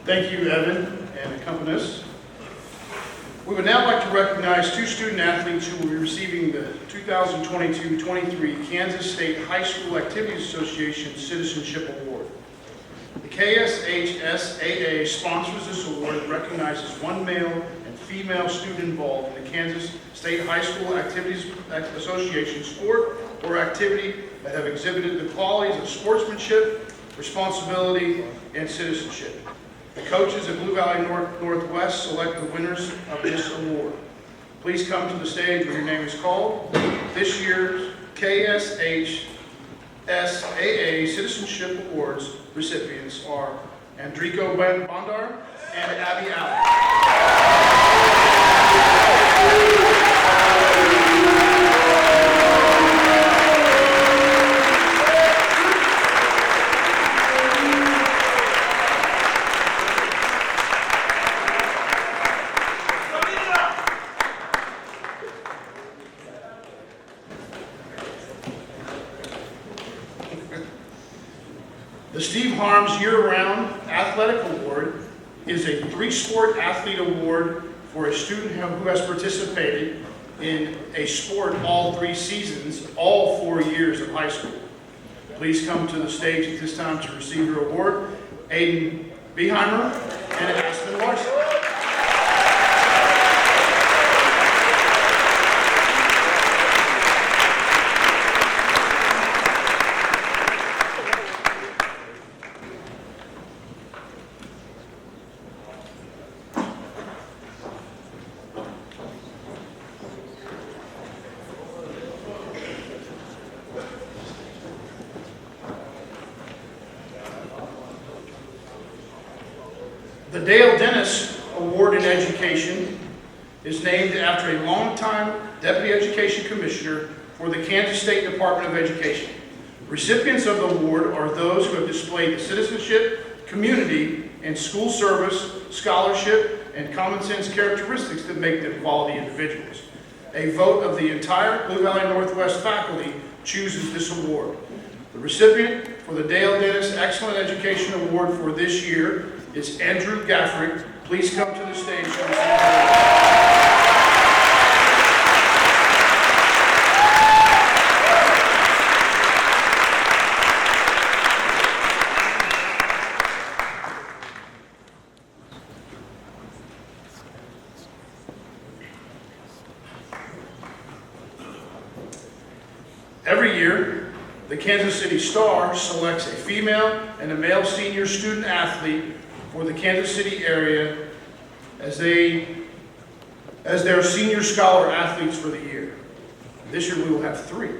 S1: Thank you, Evan and accompanist. We would now like to recognize two student athletes who will be receiving the 2022-23 Kansas State High School Activities Association Citizenship Award. The KSHSAA sponsors this award and recognizes one male and female student involved in the Kansas State High School Activities Association sport or activity that have exhibited the qualities of sportsmanship, responsibility, and citizenship. The coaches at Blue Valley Northwest select the winners of this award. Please come to the stage when your name is called. This year's KSHSAA Citizenship Awards recipients are Andrico Bondar and Abby Allen. The Steve Harms Year-Round Athletic Award is a three-sport athlete award for a student who has participated in a sport all 3 seasons, all 4 years of high school. Please come to the stage at this time to receive your award. Aiden Beheimer and Aspen Larson. The Dale Dennis Award in Education is named after a longtime Deputy Education Commissioner for the Kansas State Department of Education. Recipients of the award are those who have displayed the citizenship, community, and school service, scholarship, and common sense characteristics that make them quality individuals. A vote of the entire Blue Valley Northwest faculty chooses this award. The recipient for the Dale Dennis Excellent Education Award for this year is Andrew Gaffrick. Please come to the stage to receive the award. Every year, the Kansas City Star selects a female and a male senior student athlete for the Kansas City area as their senior scholar athletes for the year. This year we will have 3.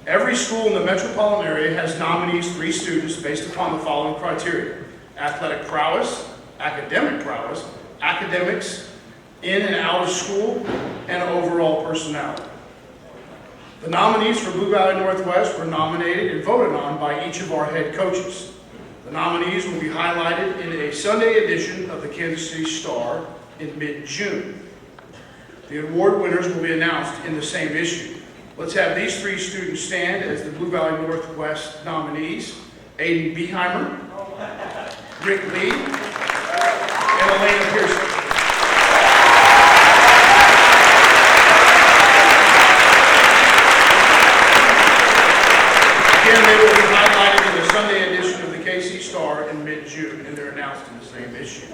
S1: Every school in the metropolitan area has nominees 3 students based upon the following criteria: athletic prowess, academics, in and out of school, and overall personality. The nominees for Blue Valley Northwest were nominated and voted on by each of our head coaches. The nominees will be highlighted in a Sunday edition of the Kansas City Star in mid-June. The award winners will be announced in the same issue. Let's have these 3 students stand as the Blue Valley Northwest nominees: Aiden Beheimer, Rick Lee, and Elena Pearson. Again, they will be highlighted in the Sunday edition of the KC Star in mid-June, and they're announced in the same issue.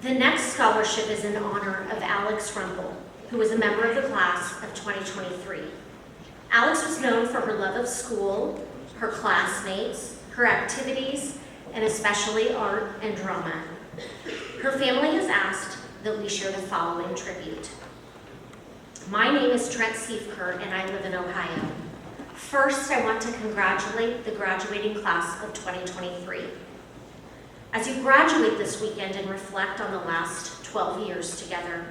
S2: The next scholarship is in honor of Alex Rumpel, who was a member of the class of 2023. Alex was known for her love of school, her classmates, her activities, and especially art and drama. Her family has asked that we share the following tribute. My name is Trent Seifkert, and I live in Ohio. First, I want to congratulate the graduating class of 2023. As you graduate this weekend and reflect on the last 12 years together,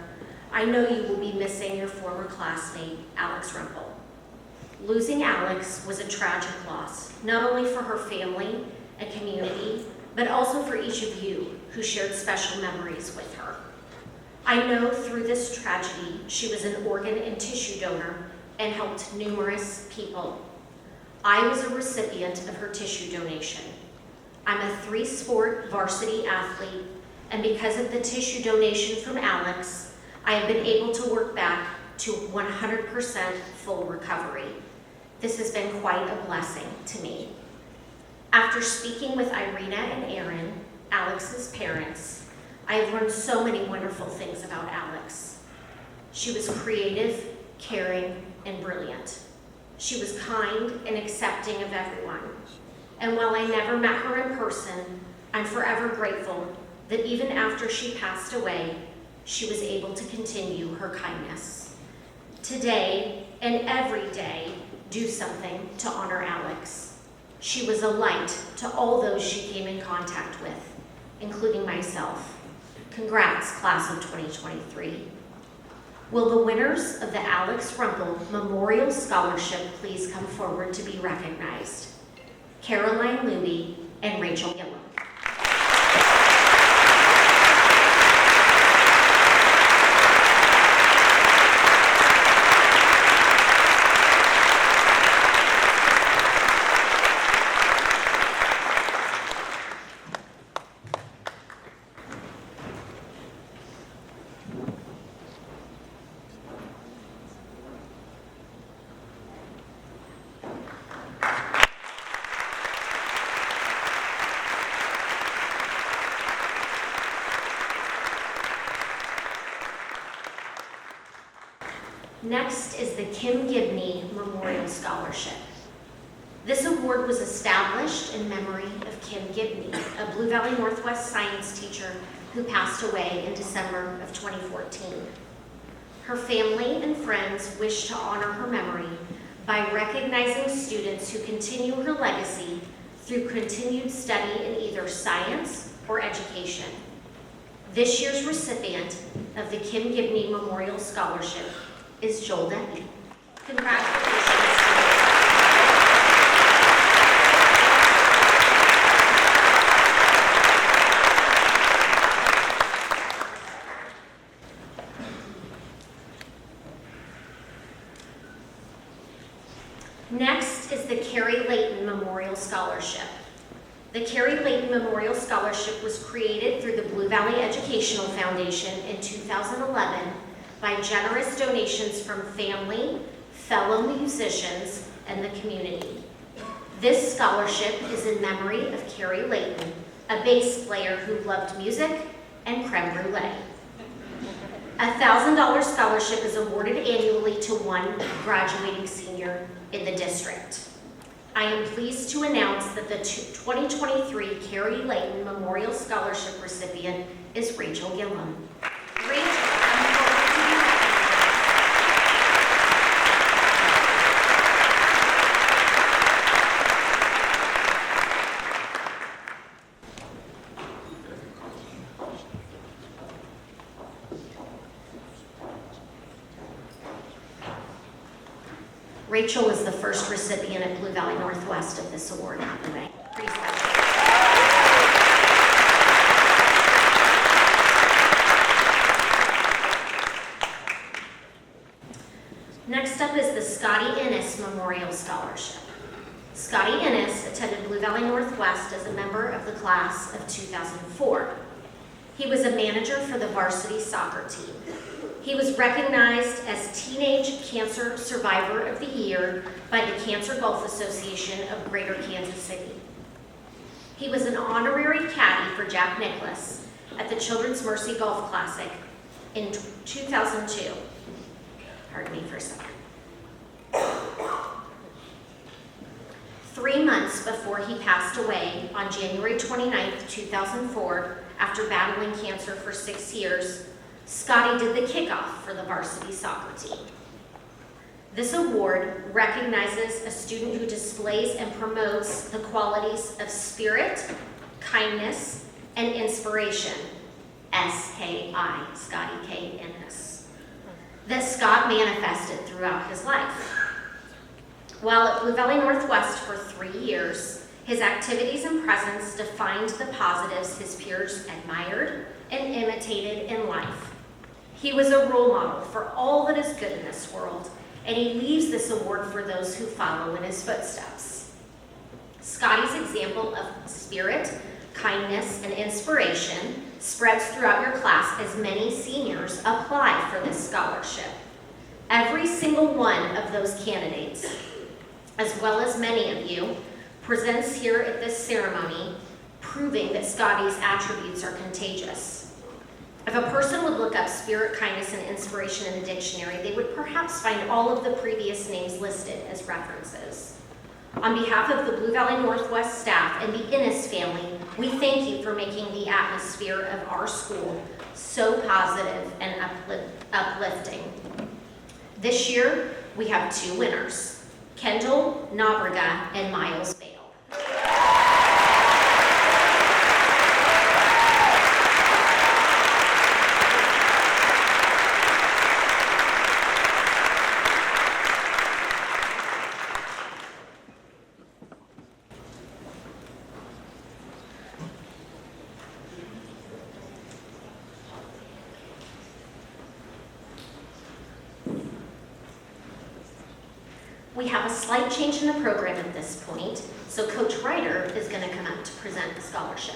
S2: I know you will be missing your former classmate, Alex Rumpel. Losing Alex was a tragic loss, not only for her family and community, but also for each of you who shared special memories with her. I know through this tragedy, she was an organ and tissue donor and helped numerous people. I was a recipient of her tissue donation. I'm a 3-sport varsity athlete, and because of the tissue donation from Alex, I have been able to work back to 100% full recovery. This has been quite a blessing to me. After speaking with Irina and Aaron, Alex's parents, I have learned so many wonderful things about Alex. She was creative, caring, and brilliant. She was kind and accepting of everyone. And while I never met her in person, I'm forever grateful that even after she passed away, she was able to continue her kindness. Today and every day, do something to honor Alex. She was a light to all those she came in contact with, including myself. Congrats, class of 2023. Will the winners of the Alex Rumpel Memorial Scholarship please come forward to be recognized? Caroline Luby and Rachel Gillam. Next is the Kim Gibney Memorial Scholarship. This award was established in memory of Kim Gibney, a Blue Valley Northwest science teacher who passed away in December of 2014. Her family and friends wish to honor her memory by recognizing students who continue her legacy through continued study in either science or education. This year's recipient of the Kim Gibney Memorial Scholarship is Joel Denny. Congratulations. Next is the Carrie Layton Memorial Scholarship. The Carrie Layton Memorial Scholarship was created through the Blue Valley Educational Foundation in 2011 by generous donations from family, fellow musicians, and the community. This scholarship is in memory of Carrie Layton, a bass player who loved music and creme brulee. A $1,000 scholarship is awarded annually to one graduating senior in the district. I am pleased to announce that the 2023 Carrie Layton Memorial Scholarship recipient is Rachel Gillam. Rachel, Rachel was the first recipient at Blue Valley Northwest of this award, by the way. Pretty special. Next up is the Scotty Innes Memorial Scholarship. Scotty Innes attended Blue Valley Northwest as a member of the class of 2004. He was a manager for the varsity soccer team. He was recognized as Teenage Cancer Survivor of the Year by the Cancer Golf Association of Greater Kansas City. He was an honorary caddy for Jack Nicklaus at the Children's Mercy Golf Classic in 2002. Pardon me for a second. 3 months before he passed away on January 29th, 2004, after battling cancer for 6 years, Scotty did the kickoff for the varsity soccer team. This award recognizes a student who displays and promotes the qualities of spirit, kindness, and inspiration. S-K-I, Scotty K. Innes. That Scott manifested throughout his life. While at Blue Valley Northwest for 3 years, his activities and presence defined the positives his peers admired and imitated in life. He was a role model for all that is good in this world, and he leaves this award for those who follow in his footsteps. Scotty's example of spirit, kindness, and inspiration spreads throughout your class as many seniors apply for this scholarship. Every single one of those candidates, as well as many of you, presents here at this ceremony, proving that Scotty's attributes are contagious. If a person would look up spirit, kindness, and inspiration in the dictionary, they would perhaps find all of the previous names listed as references. On behalf of the Blue Valley Northwest staff and the Innes family, we thank you for making the atmosphere of our school so positive and uplifting. This year, we have 2 winners, Kendall Nobrega and Miles Bale. We have a slight change in the program at this point, so Coach Ryder is going to come up to present the scholarship.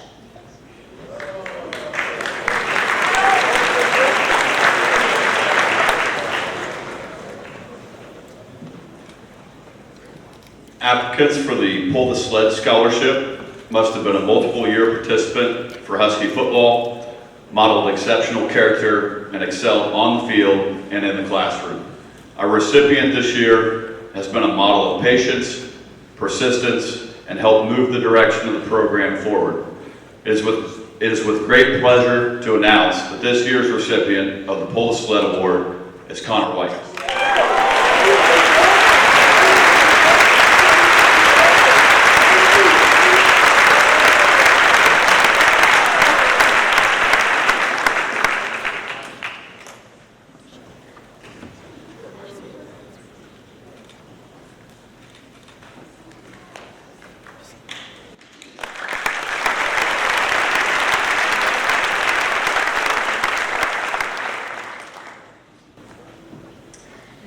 S10: Applicants for the Pull the Sled Scholarship must have been a multiple-year participant for Husky football, modeled exceptional character, and excelled on the field and in the classroom. Our recipient this year has been a model of patience, persistence, and helped move the direction of the program forward. It is with great pleasure to announce that this year's recipient of the Pull the Sled Award is Connor White.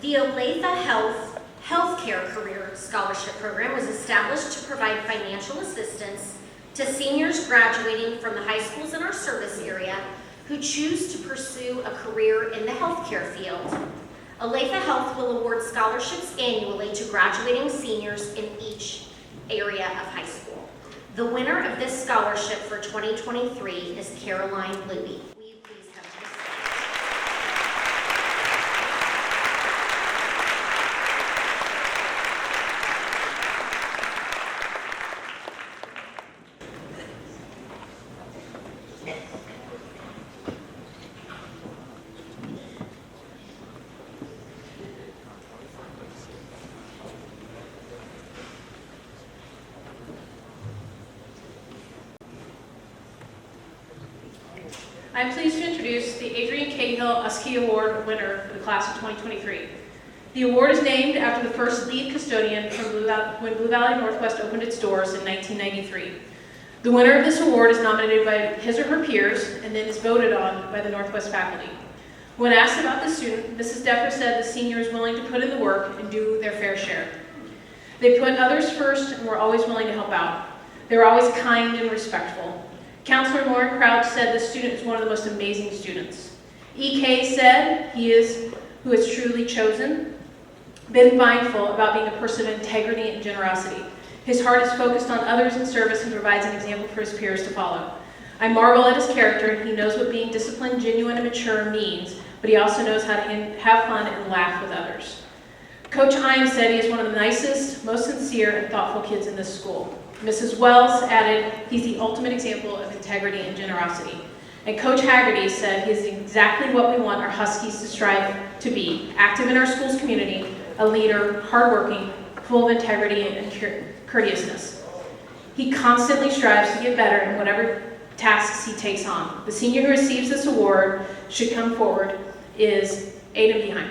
S2: The Olathe Healthcare Career Scholarship Program was established to provide financial assistance to seniors graduating from the high schools in our service area who choose to pursue a career in the healthcare field. Olathe Health will award scholarships annually to graduating seniors in each area of high school. The winner of this scholarship for 2023 is Caroline Louie. Will you please come to the stage?
S11: I'm pleased to introduce the Adrian Cahill Husky Award winner for the class of 2023. The award is named after the first lead custodian from when Blue Valley Northwest opened its doors in 1993. The winner of this award is nominated by his or her peers and then is voted on by the Northwest faculty. When asked about the student, Mrs. Deffer said the senior is willing to put in the work and do their fair share. They put others first and were always willing to help out. They were always kind and respectful. Counselor Lauren Crouch said the student is one of the most amazing students. EK said he is who is truly chosen, been mindful about being a person of integrity and generosity. His heart is focused on others in service and provides an example for his peers to follow. I marvel at his character. He knows what being disciplined, genuine, and mature means, but he also knows how to have fun and laugh with others. Coach Imes said he is one of the nicest, most sincere, and thoughtful kids in this school. Mrs. Wells added, he's the ultimate example of integrity and generosity. And Coach Haggerty said he is exactly what we want our Huskies to strive to be, active in our school's community, a leader, hardworking, full of integrity and courteousness. He constantly strives to get better in whatever tasks he takes on. The senior who receives this award should come forward is Aiden Behind.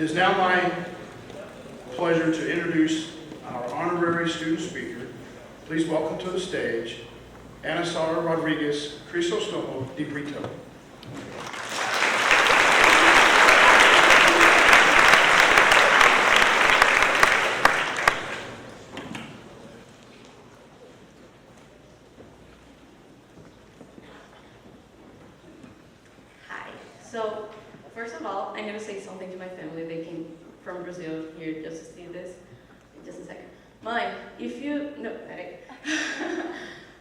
S1: It is now my pleasure to introduce our honorary student speaker. Please welcome to the stage, Ana Sara Rodriguez Crisostomo de Brito.
S12: Hi. So, first of all, I'm going to say something to my family. They came from Brazil here just to see this. Just a second. Mãe, if you... No, peraí.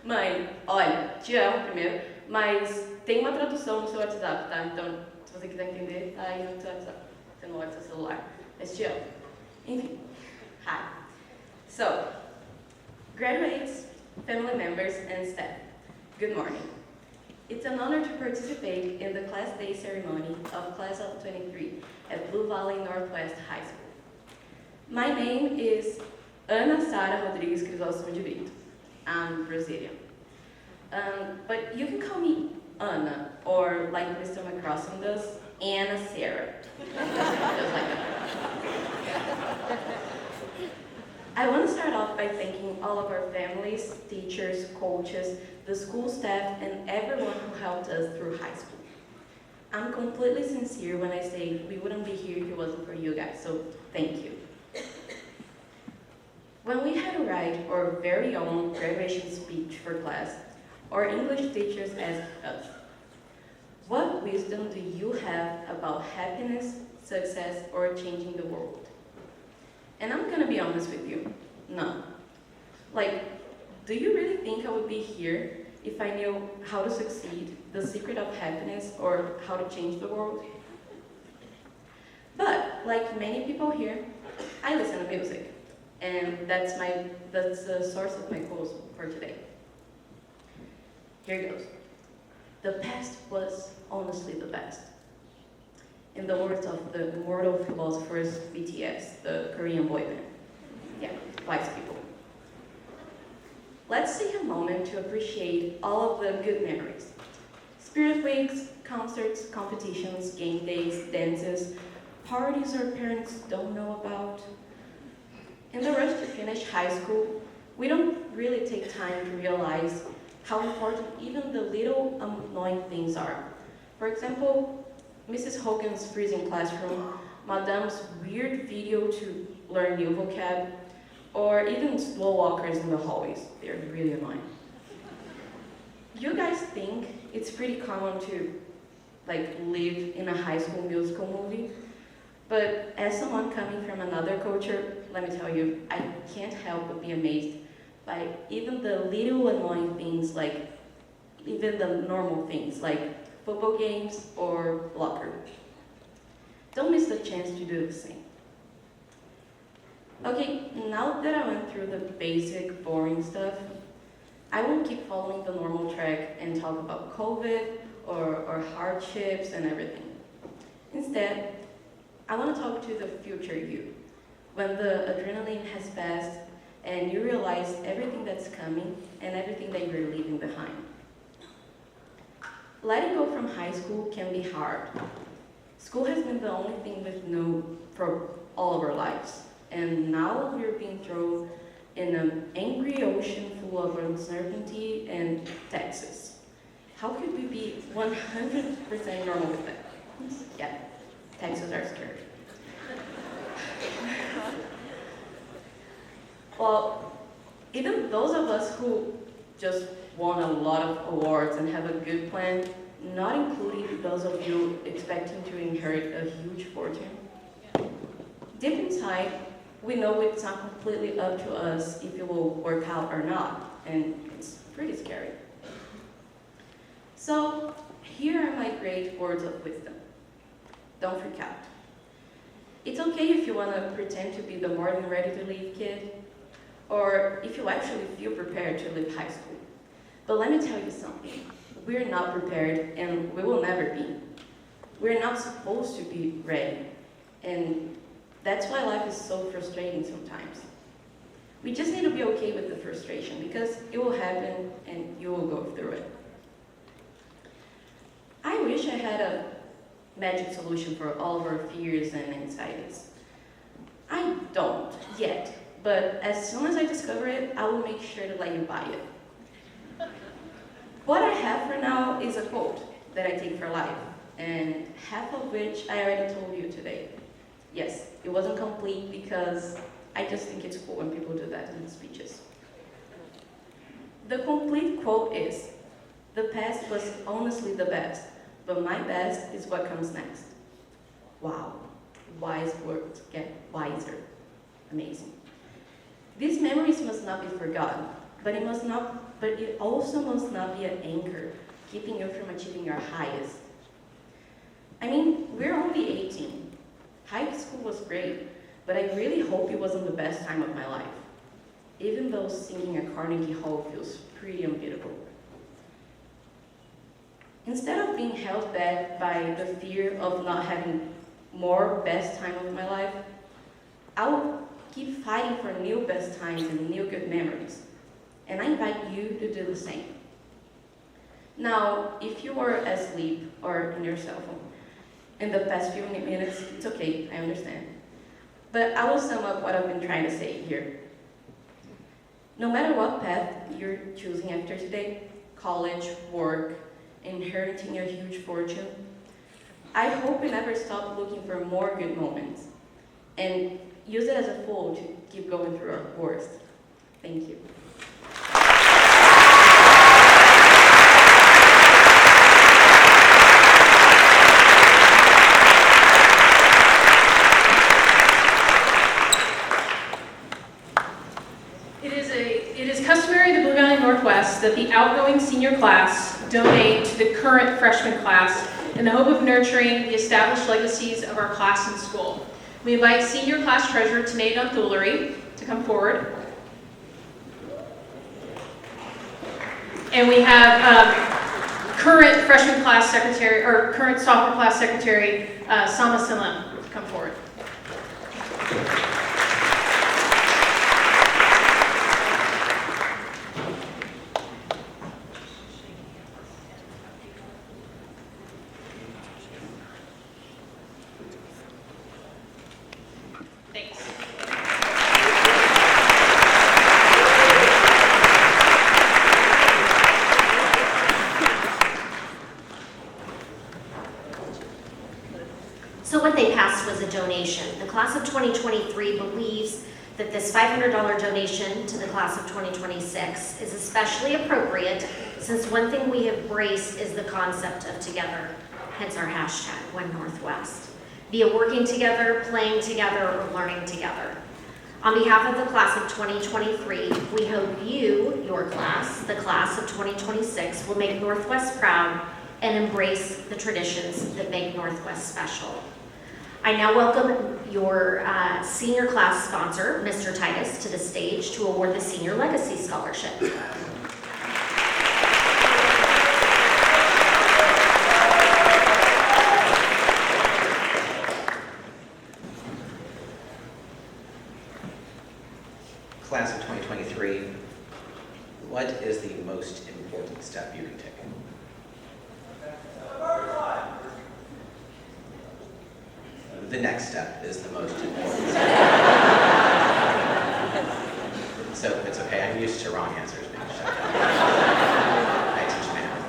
S12: Mãe, olha, te amo primeiro, mas tem uma tradução no seu WhatsApp, tá? Então, se você quiser entender, tá aí no seu WhatsApp. Você não olha no seu celular. Mas te amo. Enfim. Hi. So, graduates, family members, and staff, good morning. It's an honor to participate in the Class Day ceremony of Class of 23 at Blue Valley Northwest High School. My name is Ana Sara Rodrigues Crisostomo de Brito. I'm Brazilian. But you can call me Ana, or like Mr. McCrossan does, Anna Sarah. Just like that. I want to start off by thanking all of our families, teachers, coaches, the school staff, and everyone who helped us through high school. I'm completely sincere when I say we wouldn't be here if it wasn't for you guys, so thank you. When we had to write our very own graduation speech for class, our English teachers asked us, what wisdom do you have about happiness, success, or changing the world? And I'm gonna be honest with you, no. Like, do you really think I would be here if I knew how to succeed, the secret of happiness, or how to change the world? But, like many people here, I listen to music. And that's the source of my quotes for today. Here goes. The past was honestly the best. In the words of the immortal philosophers BTS, the Korean boy band. Yeah, wise people. Let's take a moment to appreciate all of the good memories. Spirit weeks, concerts, competitions, game days, dances, parties our parents don't know about. In the rush to finish high school, we don't really take time to realize how important even the little annoying things are. For example, Mrs. Hogan's freezing classroom, Madame's weird video to learn new vocab, or even slow walkers in the hallways. They're really annoying. You guys think it's pretty common to live in a high school musical movie? But as someone coming from another culture, let me tell you, I can't help but be amazed by even the little annoying things, like even the normal things, like football games or locker. Don't miss the chance to do the same. Okay, now that I went through the basic, boring stuff, I won't keep following the normal track and talk about COVID or hardships and everything. Instead, I want to talk to the future you, when the adrenaline has passed and you realize everything that's coming and everything that you're leaving behind. Letting go from high school can be hard. School has been the only thing we've known for all of our lives, and now we're being thrown in an angry ocean full of uncertainty and taxes. How could we be 100% normal with that? Yeah, taxes are scary. Well, even those of us who just won a lot of awards and have a good plan, not including those of you expecting to inherit a huge fortune, deep inside, we know it's not completely up to us if it will work out or not, and it's pretty scary. So, here are my great words of wisdom. Don't freak out. It's okay if you want to pretend to be the more than ready to leave kid, or if you actually feel prepared to leave high school. But let me tell you something. We're not prepared, and we will never be. We're not supposed to be ready, and that's why life is so frustrating sometimes. We just need to be okay with the frustration, because it will happen, and you will go through it. I wish I had magic solution for all of our fears and anxieties. I don't yet, but as soon as I discover it, I will make sure to let you buy it. What I have for now is a quote that I take for life, and half of which I already told you today. Yes, it wasn't complete because I just think it's cool when people do that in speeches. The complete quote is, "The past was honestly the best, but my best is what comes next." Wow, wise words get wiser. Amazing. These memories must not be forgotten, but it also must not be an anchor, keeping you from achieving your highest. I mean, we're only 18. High school was great, but I really hope it wasn't the best time of my life, even though singing at Carnegie Hall feels pretty unbeatable. Instead of being held back by the fear of not having more best time of my life, I will keep fighting for new best times and new good memories. And I invite you to do the same. Now, if you were asleep or in your cell phone in the past few minutes, it's okay, I understand. But I will sum up what I've been trying to say here. No matter what path you're choosing after today, college, work, inheriting a huge fortune, I hope you never stop looking for more good moments and use it as a fuel to keep going through our worst. Thank you.
S11: It is customary in the Blue Valley Northwest that the outgoing senior class donate to the current freshman class in the hope of nurturing the established legacies of our class and school. We invite senior class treasurer Tanae Thulery to come forward. And we have current freshman class secretary, or current sophomore class secretary, Sama Salim, to come forward. Thanks.
S2: So what they passed was a donation. The class of 2023 believes that this $500 donation to the class of 2026 is especially appropriate since one thing we have embraced is the concept of together, hence our hashtag, One Northwest. Be it working together, playing together, or learning together. On behalf of the class of 2023, we hope you, your class, the class of 2026, will make Northwest proud and embrace the traditions that make Northwest special. I now welcome your senior class sponsor, Mr. Titus, to the stage to award the Senior Legacy Scholarship.
S13: Class of 2023, what is the most important step you can take? The next step is the most important step. So it's okay, I'm used to wrong answers being shut down. I teach math.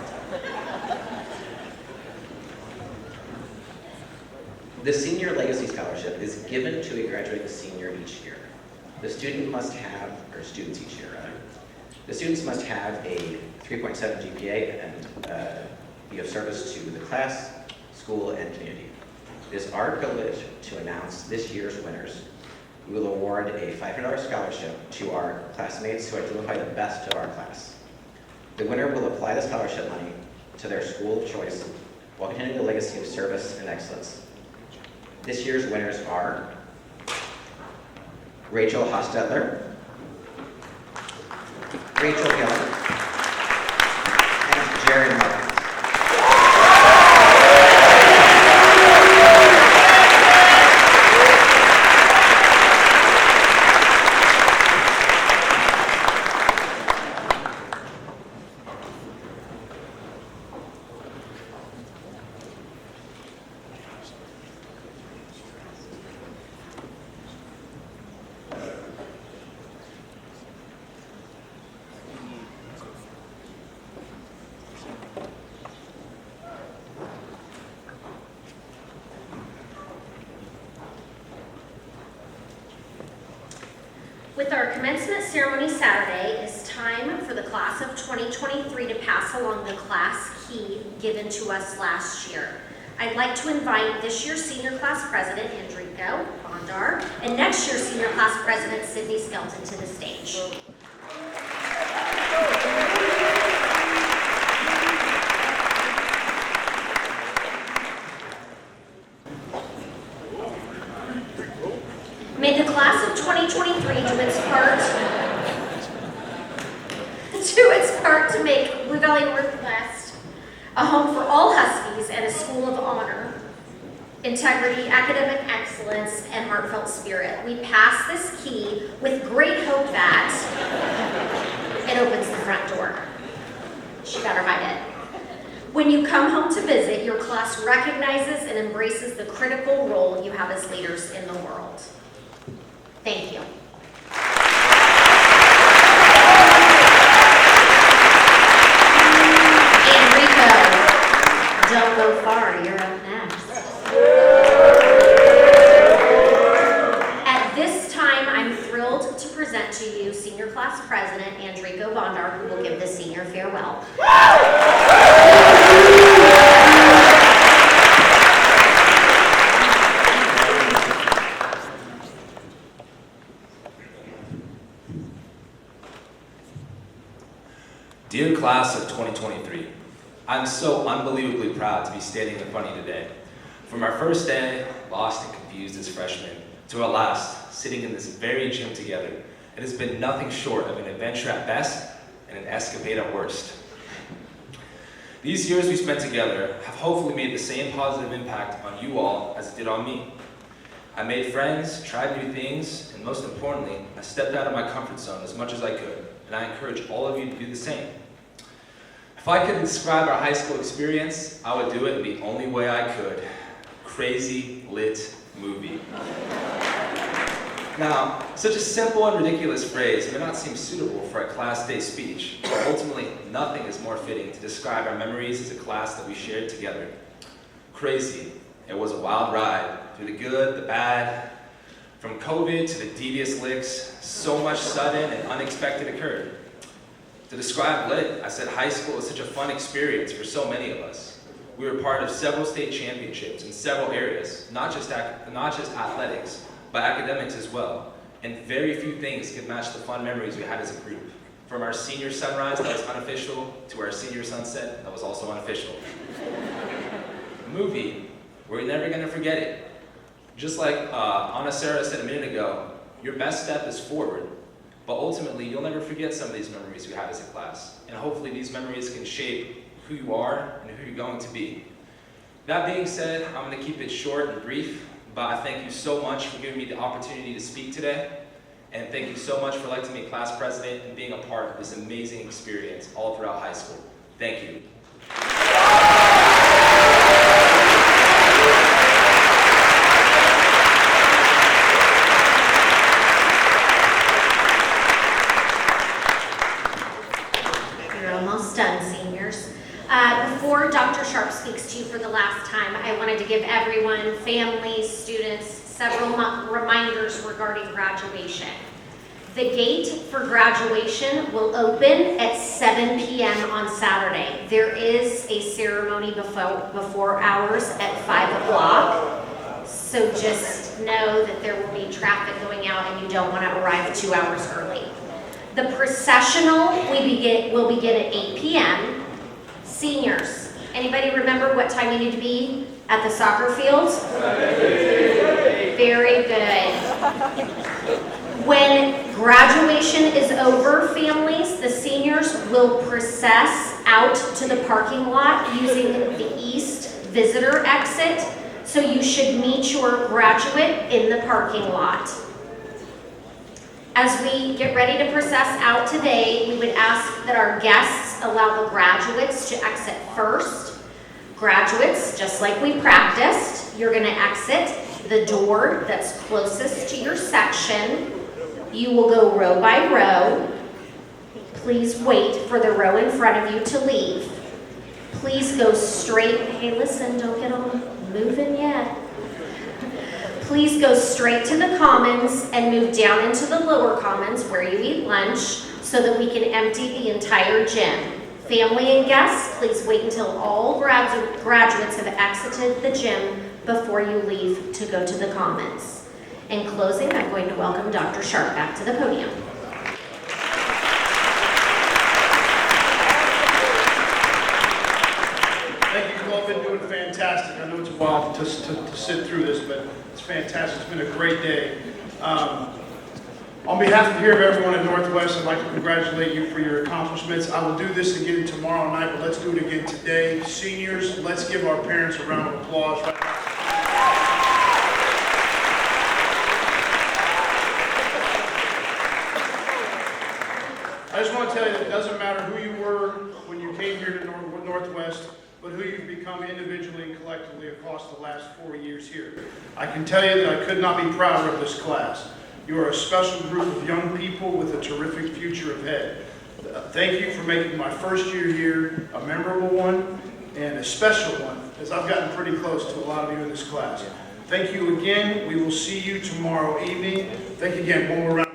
S13: The Senior Legacy Scholarship is given to a graduating senior each year. The student must have, or students each year rather, the students must have a 3.7 GPA and be of service to the class, school, and community. It is our privilege to announce this year's winners. We will award a $500 scholarship to our classmates who identify the best of our class. The winner will apply the scholarship money to their school of choice while continuing a legacy of service and excellence. This year's winners are Rachel Hostetler, Rachel Geller, and Jared Martin.
S2: With our commencement ceremony Saturday, it's time for the class of 2023 to pass along the class key given to us last year. I'd like to invite this year's senior class president, Enrico Bondar, and next year's senior class president, Sydney Skelton, to the stage. May the class of 2023 do its part to make Blue Valley Northwest a home for all Huskies and a school of honor, integrity, academic excellence, and heartfelt spirit. We pass this key with great hope that it opens the front door. She better hide it. When you come home to visit, your class recognizes and embraces the critical role you have as leaders in the world. Thank you. Enrico, don't go far, you're up next. At this time, I'm thrilled to present to you Senior Class President Enrico Bondar, who will give the senior farewell.
S14: Dear class of 2023, I'm so unbelievably proud to be standing in front of you today. From our first day, lost and confused as freshmen, to our last, sitting in this very gym together, it has been nothing short of an adventure at best and an escapade at worst. These years we spent together have hopefully made the same positive impact on you all as it did on me. I made friends, tried new things, and most importantly, I stepped out of my comfort zone as much as I could, and I encourage all of you to do the same. If I could describe our high school experience, I would do it in the only way I could. Crazy lit movie. Now, such a simple and ridiculous phrase may not seem suitable for a class day speech, but ultimately, nothing is more fitting to describe our memories as a class that we shared together. Crazy. It was a wild ride, through the good, the bad, from COVID to the devious licks, so much sudden and unexpected occurred. To describe lit, I said high school was such a fun experience for so many of us. We were part of several state championships in several areas, not just athletics, but academics as well. And very few things could match the fun memories we had as a group. From our senior sunrise that was unofficial, to our senior sunset that was also unofficial. A movie, we're never gonna forget it. Just like Anna Sarah said a minute ago, your best step is forward. But ultimately, you'll never forget some of these memories we had as a class. And hopefully these memories can shape who you are and who you're going to be. That being said, I'm going to keep it short and brief, but I thank you so much for giving me the opportunity to speak today. And thank you so much for electing me class president and being a part of this amazing experience all throughout high school. Thank you.
S2: Done, seniors. Before Dr. Sharp speaks to you for the last time, I wanted to give everyone, families, students, several reminders regarding graduation. The gate for graduation will open at 7 p.m. on Saturday. There is a ceremony before hours at 5 o'clock, so just know that there will be traffic going out and you don't want to arrive 2 hours early. The processional will begin at 8 p.m. Seniors, anybody remember what time you need to be at the soccer field? Very good. When graduation is over, families, the seniors will process out to the parking lot using the east visitor exit, so you should meet your graduate in the parking lot. As we get ready to process out today, we would ask that our guests allow the graduates to exit first. Graduates, just like we practiced, you're going to exit the door that's closest to your section. You will go row by row. Please wait for the row in front of you to leave. Please go straight. Hey, listen, don't get all moving yet. please go straight to the commons and move down into the lower commons where you eat lunch so that we can empty the entire gym. Family and guests, please wait until all graduates have exited the gym before you leave to go to the commons. In closing, I'm going to welcome Dr. Sharp back to the podium.
S1: Thank you. You've all been doing fantastic. I know it's a while to sit through this, but it's fantastic. It's been a great day. On behalf of here of everyone at Northwest, I'd like to congratulate you for your accomplishments. I will do this again tomorrow night, but let's do it again today. Seniors, let's give our parents a round of applause. I just want to tell you that it doesn't matter who you were when you came here to Northwest, but who you've become individually and collectively across the last 4 years here. I can tell you that I could not be prouder of this class. You are a special group of young people with a terrific future ahead. Thank you for making my first year here a memorable one and a special one, as I've gotten pretty close to a lot of you in this class. Thank you again. We will see you tomorrow evening. Thank you again. One more round.